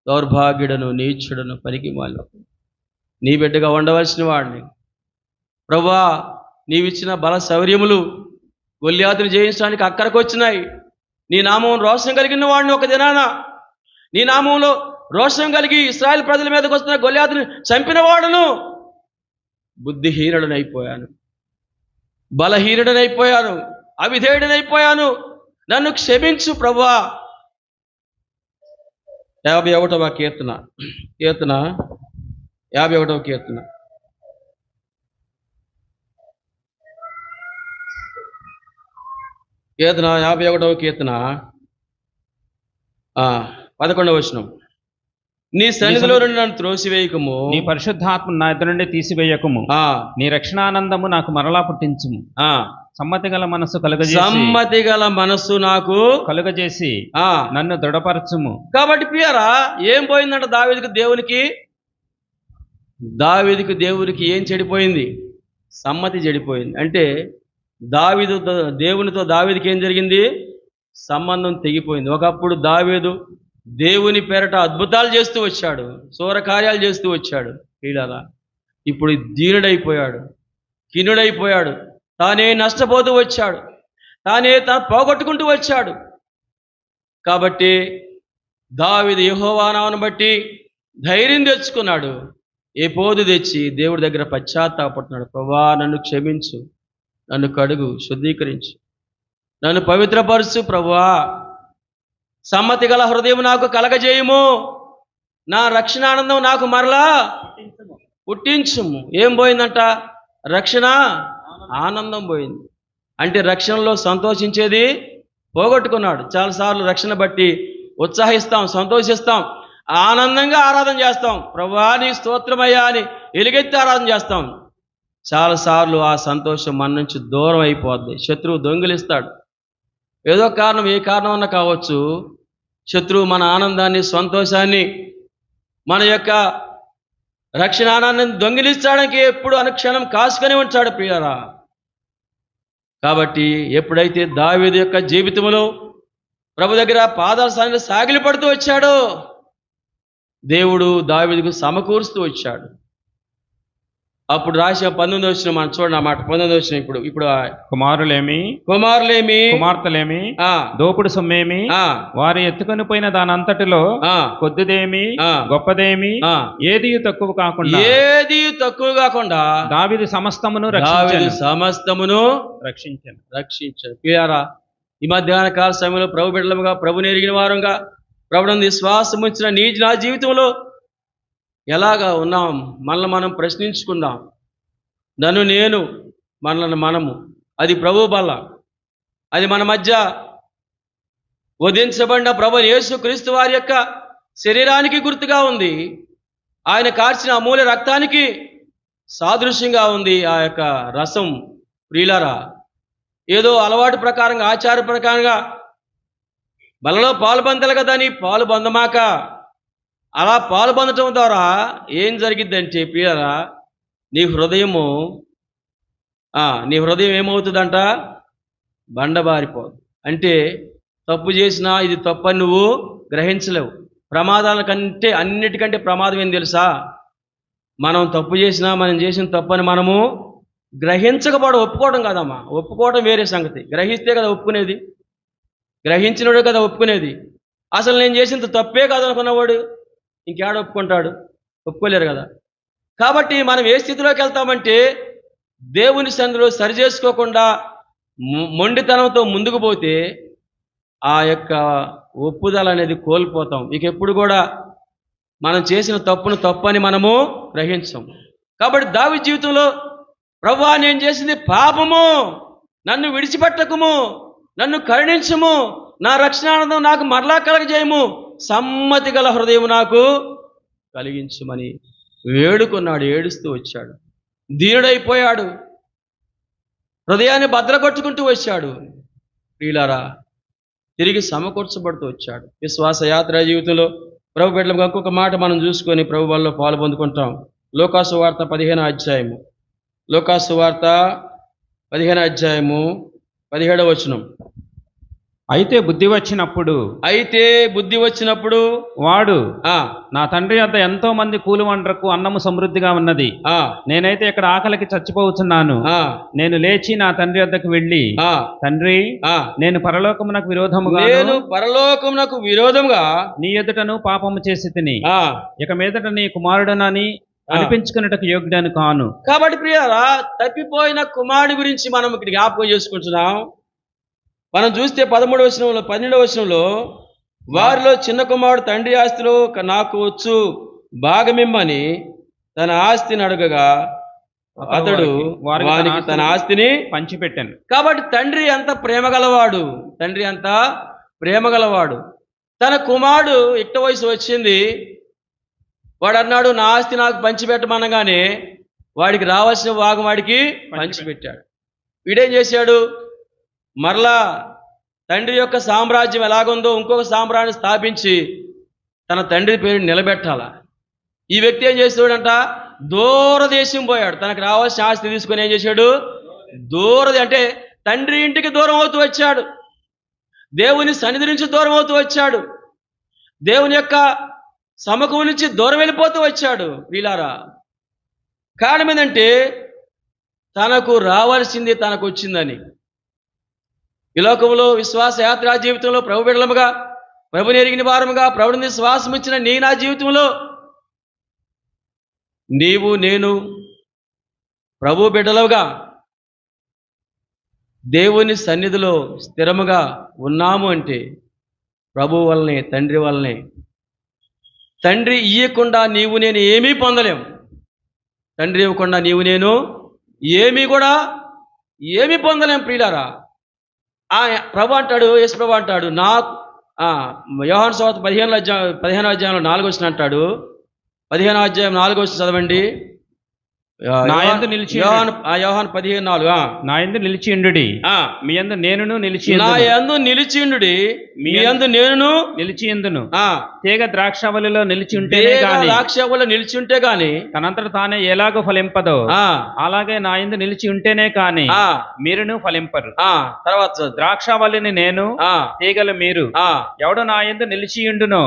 దౌర్భాగ్యుడను, నీచుడను, పనికి మాలిన నీ బిడ్డగా ఉండవలసిన వాడిని, ప్రభువా నీవిచ్చిన బల శౌర్యములు గొల్లియాతుని జయించడానికి అక్కడికి వచ్చినాయి. నీ నామం రోషం కలిగిన వాడిని ఒక దినాన, నీ నామంలో రోషం కలిగి ఇశ్రాయేలు ప్రజల మీదకి వస్తున్న గొల్లియాతుని చంపిన వాడును. బుద్ధిహీనుడనైపోయాను, బలహీనుడనైపోయాను, అవిధేయుడనైపోయాను, నన్ను క్షమించు ప్రభువా. 51వ కీర్తన 51వ కీర్తన 51వ కీర్తన 11వ వచనం. నీ సన్నిధిలో నుండి నన్ను త్రోసివేయకము, నీ పరిశుద్ధాత్మ నా ఎదురు నుండి తీసివేయకము, నీ రక్షణానందము నాకు మరలా పుట్టించుము, సమ్మతి గల మనస్సు నాకు కలుగజేసి నన్ను దృఢపరచుము. కాబట్టి ప్రియరా, ఏం పోయిందంట దావీదుకి దేవునికి ఏం చెడిపోయింది? సమ్మతి చెడిపోయింది. అంటే దేవునితో దావీదుకి ఏం జరిగింది? సంబంధం తెగిపోయింది. ఒకప్పుడు దావీదు దేవుని పేరట అద్భుతాలు చేస్తూ వచ్చాడు, సూరకార్యాలు చేస్తూ వచ్చాడు. ఇలా ఇప్పుడు దీనుడైపోయాడు, కినుడైపోయాడు, తానే నష్టపోతూ వచ్చాడు, తానే పోగొట్టుకుంటూ వచ్చాడు. కాబట్టి దావీదు యెహోవా నామమును బట్టి ధైర్యం తెచ్చుకున్నాడు. ఏ పోదు తెచ్చి దేవుడి దగ్గర పశ్చాత్తాపడుతున్నాడు. ప్రభువా, నన్ను క్షమించు, నన్ను కడుగు, శుద్ధీకరించు, నన్ను పవిత్రపరుచు ప్రభువా, సమ్మతి గల హృదయం నాకు కలగజేయము, నా రక్షణ ఆనందం నాకు మరలా పుట్టించుము. ఏం పోయిందంట? రక్షణ ఆనందం పోయింది. అంటే రక్షణలో సంతోషించేది పోగొట్టుకున్నాడు. చాలాసార్లు రక్షణ బట్టి ఉత్సాహిస్తాం, సంతోషిస్తాం, ఆనందంగా ఆరాధన చేస్తాం, ప్రభువా నీ స్తోత్రమయ్యా అని ఎలుగెత్తి ఆరాధన చేస్తాం. చాలాసార్లు ఆ సంతోషం మన నుంచి దూరం అయిపోద్ది. శత్రువు దొంగిలిస్తాడు. ఏదో కారణం, ఏ కారణం అన్నా కావచ్చు, శత్రువు మన ఆనందాన్ని, సంతోషాన్ని, మన యొక్క రక్షణ ఆనందాన్ని దొంగిలించడానికి ఎప్పుడు అనుక్షణం కాసుకొని ఉంచాడు ప్రియులారా. కాబట్టి ఎప్పుడైతే దావీదు యొక్క జీవితంలో ప్రభు దగ్గర పాదాల సాగిలి సాగిలి పడుతూ వచ్చాడో, దేవుడు దావీదుకు సమకూరుస్తూ వచ్చాడు. అప్పుడు రాసిన 19వ వచనం మనం చూడండి ఆ మాట. 19వ వచనం ఇప్పుడు కుమారులేమి కుమార్తెలేమి దోపుడు సొమ్మేమి వారి ఎత్తుకొని పోయిన దాని అంతటిలో కొద్దిదేమి గొప్పదేమి ఏది తక్కువ కాకుండా దావీదు సమస్తమును రక్షించాను. ప్రియారా, ఈ మధ్యాహ్న కాల సమయంలో ప్రభు బిడ్డలుగా, ప్రభుని ఎరిగిన వారంగా, ప్రభుని విశ్వాసం ఉంచిన నా జీవితంలో ఎలాగా ఉన్నాం? మనల్ని మనం ప్రశ్నించుకుందాం. నన్ను నేను, మనల్ని మనము. అది ప్రభు బల్ల. అది మన మధ్య వధించబడిన ప్రభు యేసుక్రీస్తు వారి యొక్క శరీరానికి గుర్తుగా ఉంది. ఆయన కార్చిన అమూల్య రక్తానికి సాదృశ్యంగా ఉంది ఆ యొక్క రసం. ప్రియులారా, ఏదో అలవాటు ప్రకారంగా, ఆచార ప్రకారంగా బలలో పాలు పొందాలి కదా అని పాలు పొందమాక, అలా పాలు పొందటం ద్వారా ఏం జరిగిద్దంటే ప్రియులారా, నీ హృదయం ఏమవుతుందంట? బండబారిపోదు. అంటే తప్పు చేసినా ఇది తప్పని నువ్వు గ్రహించలేవు. ప్రమాదాల కంటే, అన్నిటికంటే ప్రమాదం ఏం తెలుసా? మనం తప్పు చేసినా, మనం చేసిన తప్పని మనము గ్రహించకపోవడం, ఒప్పుకోవడం కదమ్మా. ఒప్పుకోవడం వేరే సంగతి. గ్రహిస్తే కదా ఒప్పుకునేది. గ్రహించినోడే కదా ఒప్పుకునేది. అసలు నేను చేసిన తప్పే కాదనుకున్నవాడు ఇంకేడ ఒప్పుకుంటాడు? ఒప్పుకోలేరు కదా. కాబట్టి మనం ఏ స్థితిలోకి వెళ్తామంటే, దేవుని సన్నిధిలో సరి చేసుకోకుండా మొండితనంతో ముందుకు పోతే ఆ యొక్క ఒప్పుదల అనేది కోల్పోతాం. ఇక ఎప్పుడు కూడా మనం చేసిన తప్పును తప్పని మనము గ్రహించాం. కాబట్టి దావీదు జీవితంలో, ప్రభువా నేను చేసింది పాపము, నన్ను విడిచిపెట్టకుము, నన్ను కరుణించుము, నా రక్షణానందం నాకు మరలా కలగజేయము, సమ్మతి గల హృదయం నాకు కలిగించుమని వేడుకున్నాడు. ఏడుస్తూ వచ్చాడు. దీనుడైపోయాడు. హృదయాన్ని భద్రపరుచుకుంటూ వచ్చాడు. ప్రియులారా, తిరిగి సమకూర్చబడుతూ వచ్చాడు. విశ్వాస యాత్ర జీవితంలో ప్రభు బిడ్డలకు ఇంకొక మాట మనం చూసుకొని ప్రభు వల్ల పాలు పొందుకుంటాం. లోకాసు వార్త 15వ అధ్యాయము. లోకాసు వార్త 15వ అధ్యాయము 17వ వచనం. అయితే బుద్ధి వచ్చినప్పుడు వాడు నా తండ్రి వద్ద ఎంతో మంది కూలివండ్రకు అన్నము సమృద్ధిగా ఉన్నది, నేనైతే ఇక్కడ ఆకలికి చచ్చిపోతున్నాను. నేను లేచి నా తండ్రి వద్దకు వెళ్ళి, తండ్రి, నేను పరలోకమునకు విరోధముగా నీ ఎదుటను పాపము చేసి తిని ఇక మీదట నీ కుమారుడనని అనిపించుకున్నటకు యోగ్యుడను కాను. కాబట్టి ప్రియారా, తప్పిపోయిన కుమారుడి గురించి మనం ఇక్కడ జ్ఞాపకం చేసుకుంటున్నాం. మనం చూస్తే 13వ వచనంలో, 12వ వచనంలో, వారిలో చిన్న కుమారుడు తండ్రి ఆస్తిలో నాకు వచ్చు భాగమిమ్మని తన ఆస్తిని అడగగా అతడు వారికి తన ఆస్తిని పంచిపెట్టాను. కాబట్టి తండ్రి అంత ప్రేమ గలవాడు. తన కుమారుడు యుక్త వయసు వచ్చింది. వాడు అన్నాడు, నా ఆస్తి నాకు పంచిపెట్టమనగానే వాడికి రావాల్సిన భాగం వాడికి పంచిపెట్టాడు. వీడేం చేశాడు? మరలా తండ్రి యొక్క సామ్రాజ్యం ఎలాగుందో ఇంకొక సామ్రాజ్యాన్ని స్థాపించి తన తండ్రి పేరు నిలబెట్టాల. ఈ వ్యక్తి ఏం చేసాడంట? దూరదేశం పోయాడు. తనకు రావాల్సిన ఆస్తి తీసుకొని ఏం చేశాడు? అంటే తండ్రి ఇంటికి దూరం అవుతూ వచ్చాడు. దేవుని సన్నిధి నుంచి దూరం అవుతూ వచ్చాడు. దేవుని యొక్క సముఖం నుంచి దూరం వెళ్ళిపోతూ వచ్చాడు. వీలారా, కారణం ఏంటంటే తనకు రావాల్సింది తనకు వచ్చిందని. ఈ లోకంలో విశ్వాస యాత్రా జీవితంలో ప్రభు బిడ్డలముగా, ప్రభుని ఎరిగిన వారముగా, ప్రభుని విశ్వాసం ఇచ్చిన నా జీవితంలో నీవు నేను ప్రభు బిడ్డలుగా దేవుని సన్నిధిలో స్థిరముగా ఉన్నాము అంటే ప్రభు వల్లనే, తండ్రి వల్లనే. తండ్రి ఇయ్యకుండా నీవు నేను ఏమీ పొందలేము. తండ్రి ఇవ్వకుండా నీవు నేను ఏమీ పొందలేం. ప్రియులారా, ప్రభు అంటాడు, యేసు ప్రభు అంటాడు, యోహాను సువార్త 15వ అధ్యాయంలో 4వ వచనం అంటాడు. 15వ అధ్యాయం 4వ వచనం చదవండి. నా యందు నిలిచి యోహాను 15:4. నా యందు నిలిచి ఉండుడి, మీ యందు నేనును నిలిచి నా యందు నిలిచిండుడి, మీ యందు నేనును నిలిచి ఎందును. తీగ ద్రాక్షవల్లిలో నిలిచి ఉంటే ద్రాక్షవల్లిలో నిలిచి ఉంటే గాని తనంతట తానే ఎలాగో ఫలింపదో అలాగే నా యందు నిలిచి ఉంటేనే కాని మీరును ఫలింపరు. తర్వాత ద్రాక్షవల్లిని నేను, తీగలు మీరు. ఎవడు నా యందు నిలిచి ఉండునో,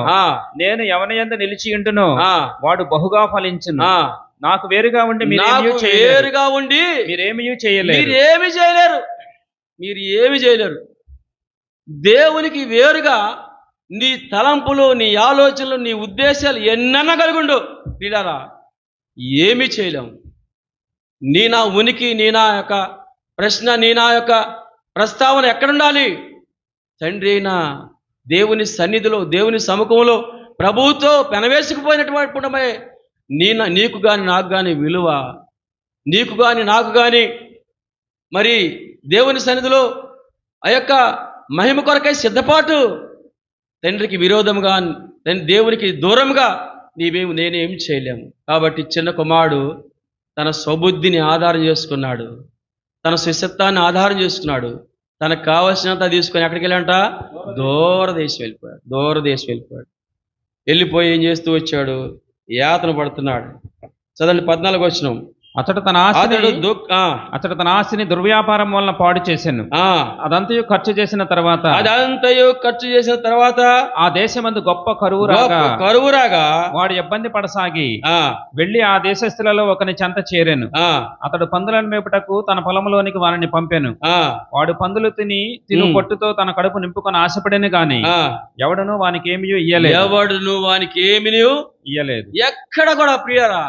నేను ఎవని యందు నిలిచి ఉండునో వాడు బహుగా ఫలించును. నాకు వేరుగా ఉండి మీరేమీ చేయలేరు. మీరు ఏమి చేయలేరు. దేవునికి వేరుగా నీ తలంపులు, నీ ఆలోచనలు, నీ ఉద్దేశాలు ఎన్నన్నా కలుగుండు వీళ్ళారా, ఏమీ చేయలేము. నీ నా ఉనికి, నీ నా యొక్క ప్రశ్న, నీ నా యొక్క ప్రస్తావన ఎక్కడుండాలి? తండ్రి అయిన దేవుని సన్నిధిలో, దేవుని సముఖంలో ప్రభువుతో పెనవేసుకుపోయినటువంటి నీకు కానీ నాకు కానీ విలువ, నీకు కానీ నాకు కానీ మరి దేవుని సన్నిధిలో ఆ యొక్క మహిమ కొరకై సిద్ధపాటు, తండ్రికి విరోధముగా, దేవునికి దూరంగా నేనేం చేయలేము. కాబట్టి చిన్న కుమారుడు తన స్వబుద్ధిని ఆధారం చేసుకున్నాడు, తన స్వశత్వాన్ని ఆధారం చేసుకున్నాడు. తనకు కావలసినంత తీసుకొని ఎక్కడికి వెళ్ళంట? దూరదేశం వెళ్ళిపోయాడు. వెళ్ళిపోయి ఏం చేస్తూ వచ్చాడు? యాతన పడుతున్నాడు. చదవండి 14 వచనం. అతడు తన ఆస్తిని దుర్వ్యాపారం వలన పాడు చేశాను. అదంతయు ఖర్చు చేసిన తర్వాత ఆ దేశమందు గొప్ప కరువు రాగా వాడు ఇబ్బంది పడసాగి వెళ్లి ఆ దేశస్థులలో ఒకని చెంత చేరాను. అతడు పందులను మేపుటకు తన పొలంలోనికి వారిని పంపాను. వాడు పందులు తిను పొట్టుతో తన కడుపు నింపుకొని ఆశపడేను గాని ఎవడును వానికి ఏమీ ఇయ్యలేదు. ఎక్కడ కూడా ప్రియరా,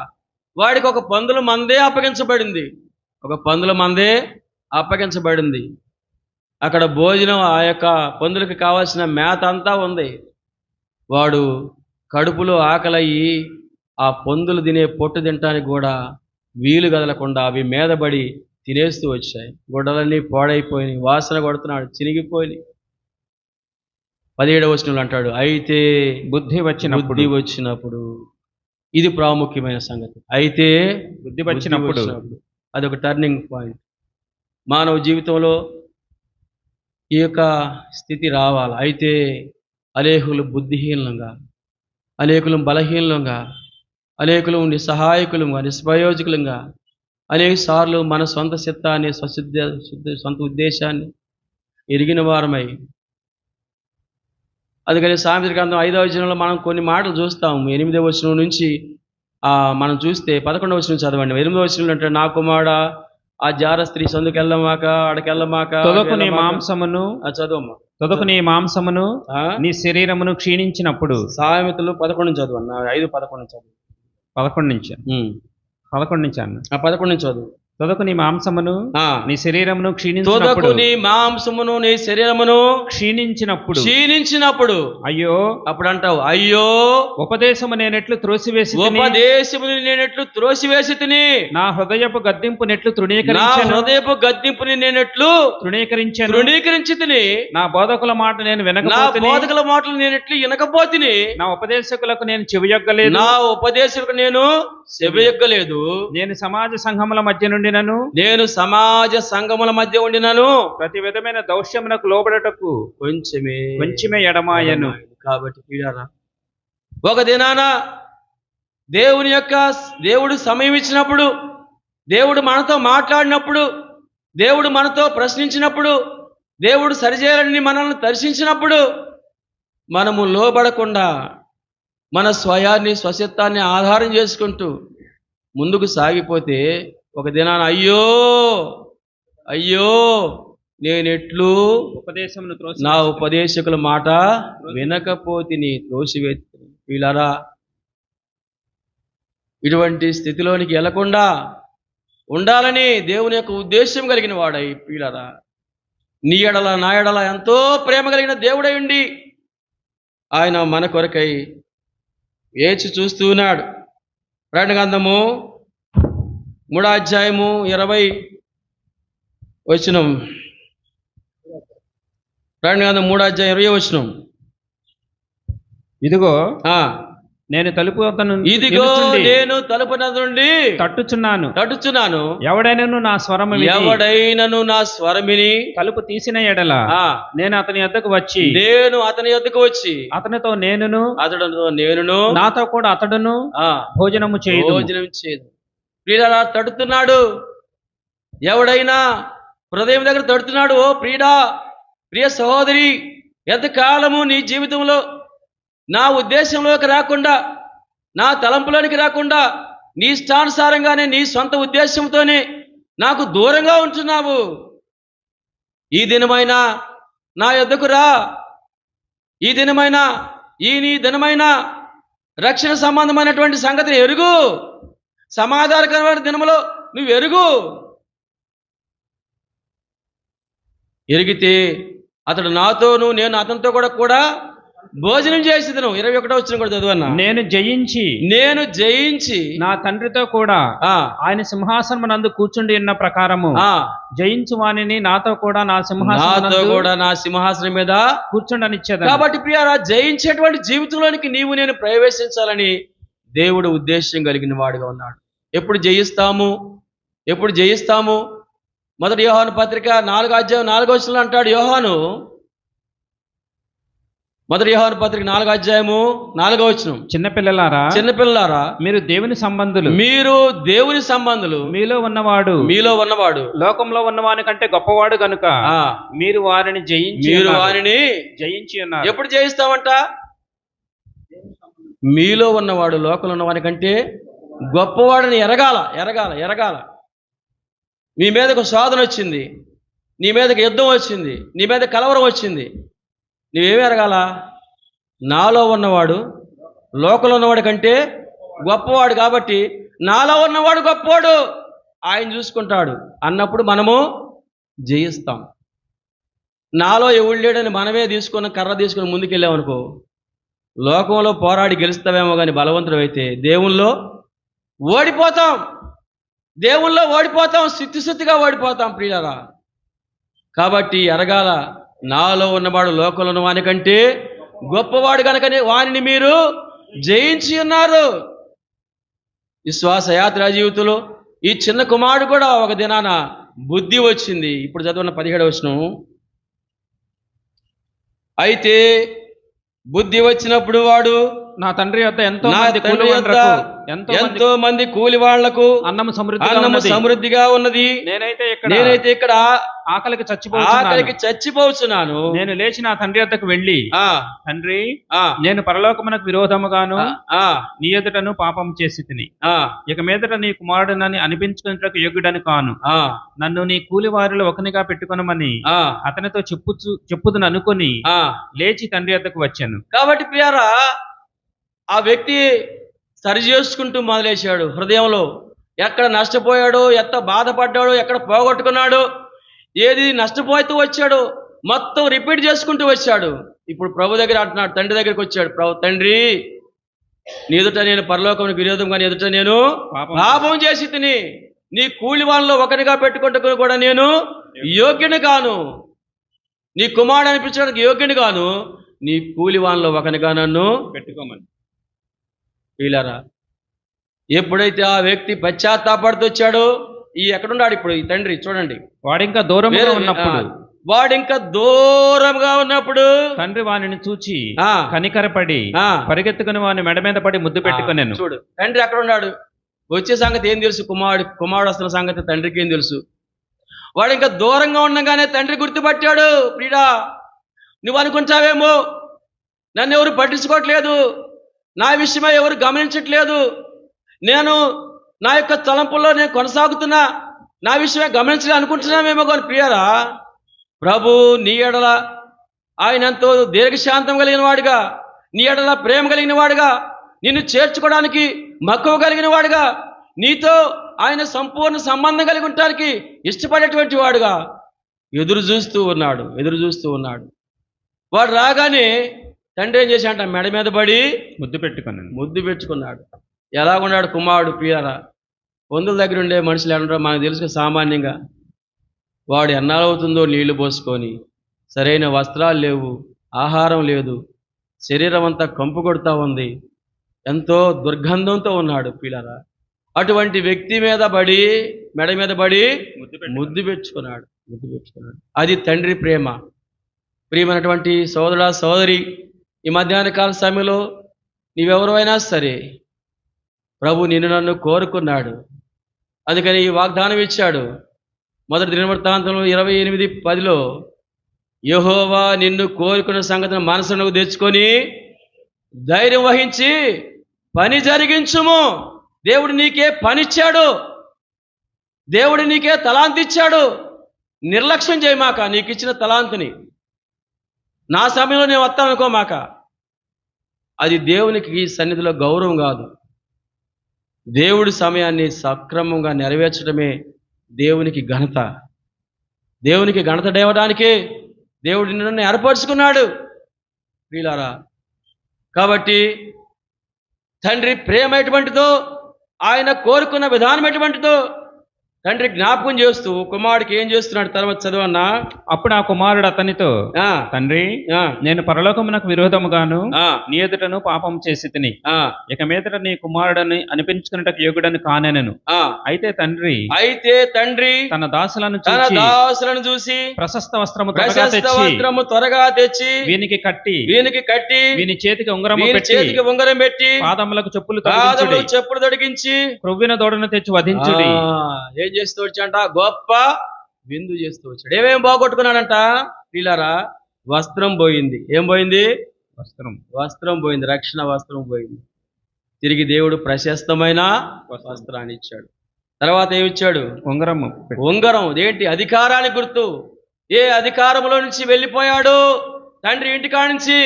వాడికి ఒక పందుల మందే అప్పగించబడింది. అక్కడ భోజనం, ఆ యొక్క పందులకు కావాల్సిన మేత అంతా ఉంది. వాడు కడుపులో ఆకలయ్యి ఆ పందులు తినే పొట్టు తినటానికి కూడా వీలు కదలకుండా అవి మీదబడి తినేస్తూ వచ్చాయి. గొడ్డలన్నీ పాడైపోయినాయి, వాసన కొడుతున్నాడు, చినిగిపోయి. 17వ వచనంలో అంటాడు, అయితే బుద్ధి వచ్చినప్పుడు ఇది ప్రాముఖ్యమైన సంగతి. అయితే బుద్ధి వచ్చినప్పుడు అదొక టర్నింగ్ పాయింట్. మానవ జీవితంలో ఈ యొక్క స్థితి రావాలి. అయితే అనేకులు బుద్ధిహీనంగా, అనేకులు బలహీనంగా, అనేకులు నిస్సహాయకులుగా, నిష్ప్రయోజకులంగా, అనేక సార్లు మన సొంత చిత్తాన్ని, సొంత ఉద్దేశాన్ని ఎరిగిన వారమై, అందుకని సామెతల గ్రంథం 5వ వచనంలో మనం కొన్ని మాటలు చూస్తాము. 8వ వచనం నుంచి మనం చూస్తే 11వ వచనం చదవండి. 8వ వచనంలో అంటే, నా కుమారుడా ఆ జార స్త్రీ సందుకెళ్ళమాక, ఆడకెళ్ళమాక, తొదకు నీ మాంసమును నీ శరీరమును క్షీణించినప్పుడు. సామెతలు 11 చదవండి. 5:11 చదువు. 11 నుంచి 11 నుంచి అన్న 11 నుంచి చదువు. తొదకు నీ మాంసమును నీ శరీరమును క్షీణించినప్పుడు అయ్యో, అప్పుడు అంటావు, అయ్యో ఉపదేశము నేనెట్లు త్రోసివేసి తిని, నా హృదయపు గద్దింపు నెట్లు తృణీకరించి తిని, నా బోధకుల మాట నేను వినకపోతిని, నా ఉపదేశకులకు నేను చెవియొగ్గలేదు, నేను సమాజ సంఘముల మధ్య ఉండినను ప్రతి విధమైన దౌష్యమునకు లోబడటకు కొంచెమే ఎడమాయను. కాబట్టి ఒక దినాన దేవుడు సమయం ఇచ్చినప్పుడు, దేవుడు మనతో మాట్లాడినప్పుడు, దేవుడు మనతో ప్రశ్నించినప్పుడు, దేవుడు సరిచేయాలని మనల్ని దర్శించినప్పుడు మనము లోబడకుండా మన స్వచిత్తాన్ని ఆధారం చేసుకుంటూ ముందుకు సాగిపోతే ఒక దినాన అయ్యో నేనెట్లు నా ఉపదేశకుల మాట వినకపోతిని, త్రోసివేత్తుని. వీళ్ళరా, ఇటువంటి స్థితిలోనికి వెళ్లకుండా ఉండాలని దేవుని యొక్క ఉద్దేశం కలిగిన వాడై, వీళ్ళరా నీ ఎడల నా ఎడల ఎంతో ప్రేమ కలిగిన దేవుడై ఉండి ఆయన మన కొరకై వేచి చూస్తూ ఉన్నాడు. ప్రకటన గ్రంథము 3వ అధ్యాయము 20వ వచనం. ప్రకటన గ్రంథం 3వ అధ్యాయం 20వ వచనం. ఇదిగో నేను తలుపు వద్ద ఇదిగో నేను తలుపు నద్ద నుండి తట్టుచున్నాను. ఎవడైనను నా నా స్వరమిని తలుపు తీసిన ఎడల నేను అతని యొద్దకు వచ్చి అతనితో నేనును నాతో కూడా అతడును భోజనము చేయదు. ప్రియులారా, తడుతున్నాడు. ఎవడైనా హృదయం దగ్గర తడుతున్నాడు. ఓ ప్రియ సహోదరి, ఎంతకాలము నీ జీవితంలో నా ఉద్దేశంలోకి రాకుండా, నా తలంపులోనికి రాకుండా, నీ ఇష్టానుసారంగానే నీ సొంత ఉద్దేశంతోనే నాకు దూరంగా ఉంటున్నావు. ఈ దినమైనా నా యొద్దకు రా. ఈ నీ దినమైన రక్షణ సంబంధమైనటువంటి సంగతిని ఎరుగు. సమాధానకరమైన దినములో నువ్వు ఎరిగితే అతడు నాతోను నేను అతనితో కూడా భోజనం చేసేదను. 21వ వచనం కూడా చదువన్నా. నేను జయించి నా తండ్రితో కూడా ఆయన సింహాసనం నందు కూర్చుండి ఉన్న ప్రకారము జయించు వాణిని నాతో కూడా నా సింహాసనం మీద కూర్చుండనిచ్చేది. కాబట్టి ప్రియారా, జయించేటువంటి జీవితంలోనికి నేను ప్రవేశించాలని దేవుడు ఉద్దేశం కలిగిన వాడుగా ఉన్నాడు. ఎప్పుడు జయిస్తాము? మొదటి యోహాను పత్రిక 4వ అంటాడు యోహాను. మొదటి యోహాను పత్రిక 4వ చిన్నపిల్లలారా మీరు దేవుని సంబంధులు, మీలో ఉన్నవాడు లోకంలో ఉన్నవాని కంటే గొప్పవాడు కనుక మీరు వారిని జయించి ఉన్నారు. ఎప్పుడు జయిస్తామంట? మీలో ఉన్నవాడు లోకంలో ఉన్నవాని కంటే గొప్పవాడిని ఎరగాల. మీ మీదకు శోధన వచ్చింది, నీ మీదకి యుద్ధం వచ్చింది, నీ మీద కలవరం వచ్చింది. నువ్వేమి ఎరగాల? నాలో ఉన్నవాడు లోకంలో ఉన్నవాడి కంటే గొప్పవాడు, కాబట్టి నాలో ఉన్నవాడు గొప్పవాడు, ఆయన చూసుకుంటాడు అన్నప్పుడు మనము జయిస్తాం. నాలో ఎవడు లేడని మనమే కర్ర తీసుకుని ముందుకెళ్ళామనుకో, లోకంలో పోరాడి గెలుస్తావేమో కానీ బలవంతుడు అయితే దేవుల్లో ఓడిపోతాం, స్థితిగా ఓడిపోతాం ప్రియులారా. కాబట్టి ఎరగాల, నాలో ఉన్నవాడు లోకంలో ఉన్న వాని కంటే గొప్పవాడు కనుకనే వానిని మీరు జయించి ఉన్నారు. విశ్వాస యాత్ర జీవితంలో ఈ చిన్న కుమారుడు కూడా ఒక దినాన బుద్ధి వచ్చింది. ఇప్పుడు చదువున్న 17వ వచనం. అయితే బుద్ధి వచ్చినప్పుడు వాడు నా తండ్రి యొద్ద ఎంతో మంది కూలి వాళ్లకు అన్నము సమృద్ధిగా ఉన్నది, నేనైతే ఇక్కడ ఆకలికి చచ్చిపోతున్నాను. నేను లేచి నా తండ్రి యొద్దకు వెళ్ళి, తండ్రి, నేను పరలోకమునకు విరోధముగాను నీ ఎదుటను పాపం చేసి తిని ఇక మీదట నీ కుమారుడునని అనిపించుకున్నట్లకు యోగ్యుడని కాను. నన్ను నీ కూలి వారిలో ఒకనిగా పెట్టుకొనమని అతనితో చెప్పుదును అనుకుని లేచి తండ్రి యొద్దకు వచ్చాను. కాబట్టి ప్రియారా, ఆ వ్యక్తి సరి చేసుకుంటూ మొదలేశాడు. హృదయంలో ఎక్కడ నష్టపోయాడో, ఎంత బాధపడ్డాడో, ఎక్కడ పోగొట్టుకున్నాడో, ఏది నష్టపోతూ వచ్చాడో మొత్తం రిపీట్ చేసుకుంటూ వచ్చాడు. ఇప్పుడు ప్రభు దగ్గర అంటున్నాడు, తండ్రి దగ్గరికి వచ్చాడు. తండ్రి, నీ ఎదుట నేను పరలోకమునకు విరోధంగా నీ ఎదుట నేను పాపం చేసి తిని నీ కూలి వాళ్ళలో ఒకరిగా పెట్టుకుంటూ కూడా నేను యోగ్యుని కాను, నీ కుమారుడు అనిపించడానికి యోగ్యుని కాను, నీ కూలి వాళ్ళలో ఒకరిగా నన్ను పెట్టుకోమని. వీళ్ళరా, ఎప్పుడైతే ఆ వ్యక్తి పశ్చాత్తాపడుతూ వచ్చాడో, ఎక్కడున్నాడు ఇప్పుడు ఈ తండ్రి? చూడండి, వాడింకా దూరంగా ఉన్నప్పుడు తండ్రి వానిని చూచి కనికరపడి పరిగెత్తుకుని వాని మెడ మీద పడి ముద్దు పెట్టుకున్నాను. చూడు, తండ్రి అక్కడ ఉన్నాడు. వచ్చే సంగతి ఏం తెలుసు? కుమారుడు వస్తున్న సంగతి తండ్రికి ఏం తెలుసు? వాడు ఇంకా దూరంగా ఉండగానే తండ్రి గుర్తుపట్టాడు. ప్రియుడా, నువ్వు అనుకుంటావేమో నన్ను ఎవరు పట్టించుకోవట్లేదు, నా విషయమై ఎవరు గమనించట్లేదు, నేను నా యొక్క తలంపుల్లో నేను కొనసాగుతున్నా, నా విషయమే గమనించలే అనుకుంటున్నామేమో. కానీ ప్రియారా, ప్రభు నీ ఎడల ఆయన ఎంతో దీర్ఘశాంతం కలిగిన వాడుగా, నీ ఎడల ప్రేమ కలిగిన వాడుగా, నిన్ను చేర్చుకోవడానికి మక్కువ కలిగిన వాడుగా, నీతో ఆయన సంపూర్ణ సంబంధం కలిగి ఉండటానికి ఇష్టపడేటువంటి వాడుగా ఎదురు చూస్తూ ఉన్నాడు. వాడు రాగానే తండ్రి ఏం చేశాడంట? మెడ మీద పడి ముద్దు పెట్టుకున్నాడు. ఎలాగున్నాడు కుమారుడు? ప్రియారా, పొందుల దగ్గర ఉండే మనుషులు ఏమన్నా మనకు తెలుసు సామాన్యంగా. వాడు ఎన్నాళ్ళవుతుందో నీళ్లు పోసుకొని, సరైన వస్త్రాలు లేవు, ఆహారం లేదు, శరీరం అంతా కంపు కొడుతూ ఉంది, ఎంతో దుర్గంధంతో ఉన్నాడు పిల్లరా. అటువంటి వ్యక్తి మీద పడి, మెడ మీద పడి ముద్దు పెట్టుకున్నాడు. అది తండ్రి ప్రేమ. ప్రియమైనటువంటి సోదరుడా, సోదరి, ఈ మధ్యాహ్న కాల సమయంలో నీవెవరైనా సరే ప్రభు నిన్ను నన్ను కోరుకున్నాడు. అందుకని ఈ వాగ్దానం ఇచ్చాడు. మొదటి దినవృత్తాంతంలో 28:10 యెహోవా నిన్ను కోరుకున్న సంగతిని మనసును తెచ్చుకొని ధైర్యం వహించి పని జరిగించుము. దేవుడు నీకే పనిచ్చాడు, దేవుడు నీకే తలాంతి ఇచ్చాడు. నిర్లక్ష్యం చేయమాక నీకు ఇచ్చిన తలాంతిని. నా సమయంలో నేను వస్తాను అనుకోమాక. అది దేవునికి ఈ సన్నిధిలో గౌరవం కాదు. దేవుడి సమయాన్ని సక్రమంగా నెరవేర్చడమే దేవునికి ఘనత. దేవునికి ఘనత దేవడానికి దేవుడు నిన్ను ఏర్పరచుకున్నాడు ప్రియులారా. కాబట్టి తండ్రి ప్రేమ ఎటువంటిదో, ఆయన కోరుకున్న విధానం ఎటువంటిదో తండ్రి జ్ఞాపకం చేస్తూ కుమారుడికి ఏం చేస్తున్నాడు తర్వాత చదవన్నా. అప్పుడు ఆ కుమారుడు అతనితో, తండ్రి, నేను పరలోకమునకు విరోధముగాను నీ ఎదుటను పాపం చేసి తిని ఇక మీదట నీ కుమారుడని అనిపించుకున్నటకు యోగుడని కానేనను. అయితే తండ్రి తన దాసులను చూసి ప్రశస్త వస్త్రము త్వరగా తెచ్చి వీనికి కట్టి వీని చేతికి ఉంగరం పెట్టి పాదములకు చెప్పులు తొడిగించి క్రొవ్విన దూడను తెచ్చి వధించుడి. ఏం చేస్తూ వచ్చాడంట? గొప్ప విందు చేస్తూ వచ్చాడు. ఏమేం బాగొట్టుకున్నాడంట పిల్లరా? వస్త్రం పోయింది. ఏం పోయింది? వస్త్రం పోయింది. రక్షణ వస్త్రం పోయింది. తిరిగి దేవుడు ప్రశస్తమైన వస్త్రాన్ని ఇచ్చాడు. తర్వాత ఏమిచ్చాడు? ఉంగరం. ఏంటి? అధికారానికి గుర్తు. ఏ అధికారంలో నుంచి వెళ్ళిపోయాడు తండ్రి ఇంటికాడ నుంచి,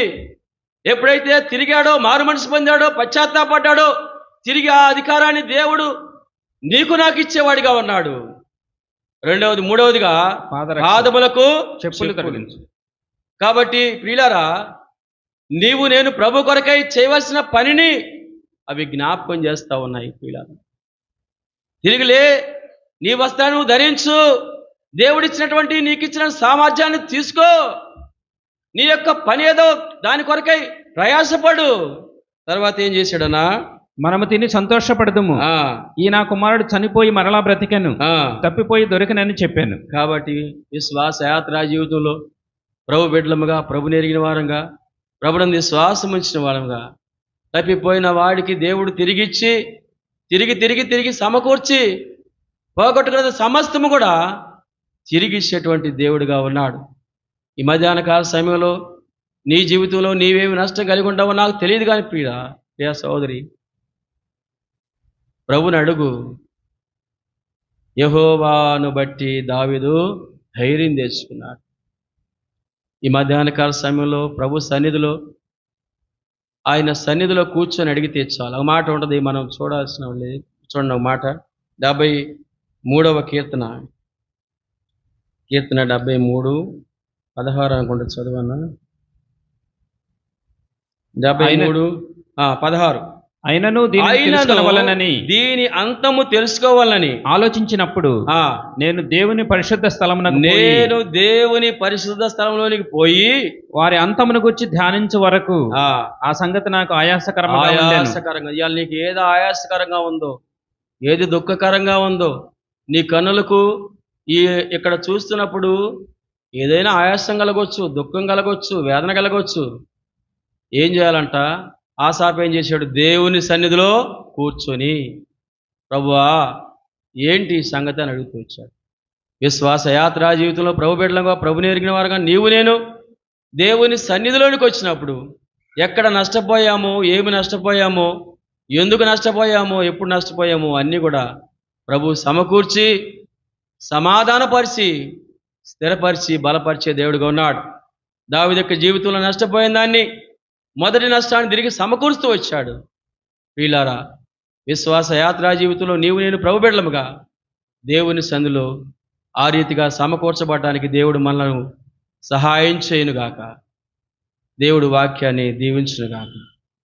ఎప్పుడైతే తిరిగాడో, మారు మనసు పొందాడో, పశ్చాత్తాపడ్డాడో, తిరిగి ఆ అధికారాన్ని దేవుడు నీకు నాకు ఇచ్చేవాడిగా ఉన్నాడు. మూడవదిగా పాదములకు చెప్పులు తొడిగించు. కాబట్టి ప్రియులారా, నీవు నేను ప్రభు కొరకై చేయవలసిన పనిని అవి జ్ఞాపకం చేస్తా ఉన్నాయి ప్రియులారా. తిరిగిలే, నీ వస్త్రాన్ని ధరించు, దేవుడిచ్చినటువంటి నీకు ఇచ్చిన సామర్థ్యాన్ని తీసుకో, నీ యొక్క పని ఏదో దాని కొరకై ప్రయాసపడు. తర్వాత ఏం చేశాడనా? మనము తిని సంతోషపడదుము, ఈ నా కుమారుడు చనిపోయి మరలా బ్రతికెను, తప్పిపోయి దొరికనని చెప్పాను. కాబట్టి విశ్వాస యాత్రా జీవితంలో ప్రభు బిడ్డలముగా, ప్రభుని ఎరిగిన వారంగా, ప్రభునందు విశ్వాసం ఉంచిన వారంగా, తప్పిపోయిన వాడికి దేవుడు తిరిగిచ్చి తిరిగి సమకూర్చి పోగొట్టుకున్న సమస్తము కూడా తిరిగిచ్చేటువంటి దేవుడిగా ఉన్నాడు. ఈ మధ్యాహ్న కాల సమయంలో నీ జీవితంలో నీవేమి నష్టం కలిగి ఉంటావో నాకు తెలియదు కానీ ప్రియ సోదరి, ప్రభుని అడుగు. యెహోవాను బట్టి దావీదు ధైర్యం తెచ్చుకున్నాడు. ఈ మధ్యాహ్న కాల సమయంలో ప్రభు సన్నిధిలో, ఆయన సన్నిధిలో కూర్చొని అడిగితే చాలు. ఒక మాట ఉంటుంది, మనం చూడాల్సిన చూడండి ఒక మాట. 73వ కీర్తన 73:16 అనుకుంటా, చదవన్నా. 73:16 అయినను దీని అంతము తెలుసుకోవాలని ఆలోచించినప్పుడు నేను దేవుని పరిశుద్ధ స్థలంలోనికి పోయి వారి అంతమును గురించి ధ్యానించే వరకు ఆ సంగతి నాకు ఆయాసకరంగా. ఇవాళ నీకు ఏది ఆయాసకరంగా ఉందో, ఏది దుఃఖకరంగా ఉందో, నీ కన్నులకు ఇక్కడ చూస్తున్నప్పుడు ఏదైనా ఆయాసం కలగవచ్చు, దుఃఖం కలగవచ్చు, వేదన కలగవచ్చు. ఏం చేయాలంట? ఆసాపు ఏం చేశాడు? దేవుని సన్నిధిలో కూర్చొని, ప్రభువా ఏంటి సంగతి అని అడుగుతూ వచ్చాడు. విశ్వాస యాత్రా జీవితంలో ప్రభు బిడ్డలుగా, ప్రభుని ఎరిగిన వారుగా నీవు నేను దేవుని సన్నిధిలోనికి వచ్చినప్పుడు ఎక్కడ నష్టపోయామో, ఏమి నష్టపోయామో, ఎందుకు నష్టపోయామో, ఎప్పుడు నష్టపోయామో అన్నీ కూడా ప్రభు సమకూర్చి, సమాధానపరిచి, స్థిరపరిచి, బలపరిచే దేవుడిగా ఉన్నాడు. దావీదు యొక్క జీవితంలో నష్టపోయిన దాన్ని, మొదటి నష్టాన్ని తిరిగి సమకూరుస్తూ వచ్చాడు. ప్రియులారా, విశ్వాస యాత్రా జీవితంలో నీవు నేను ప్రభు బిడ్డలముగా దేవుని సన్నిధిలో ఆ రీతిగా సమకూర్చబడటానికి దేవుడు మనలను సహాయం చేయునుగాక. దేవుడు వాక్యాన్ని దీవించునుగాక.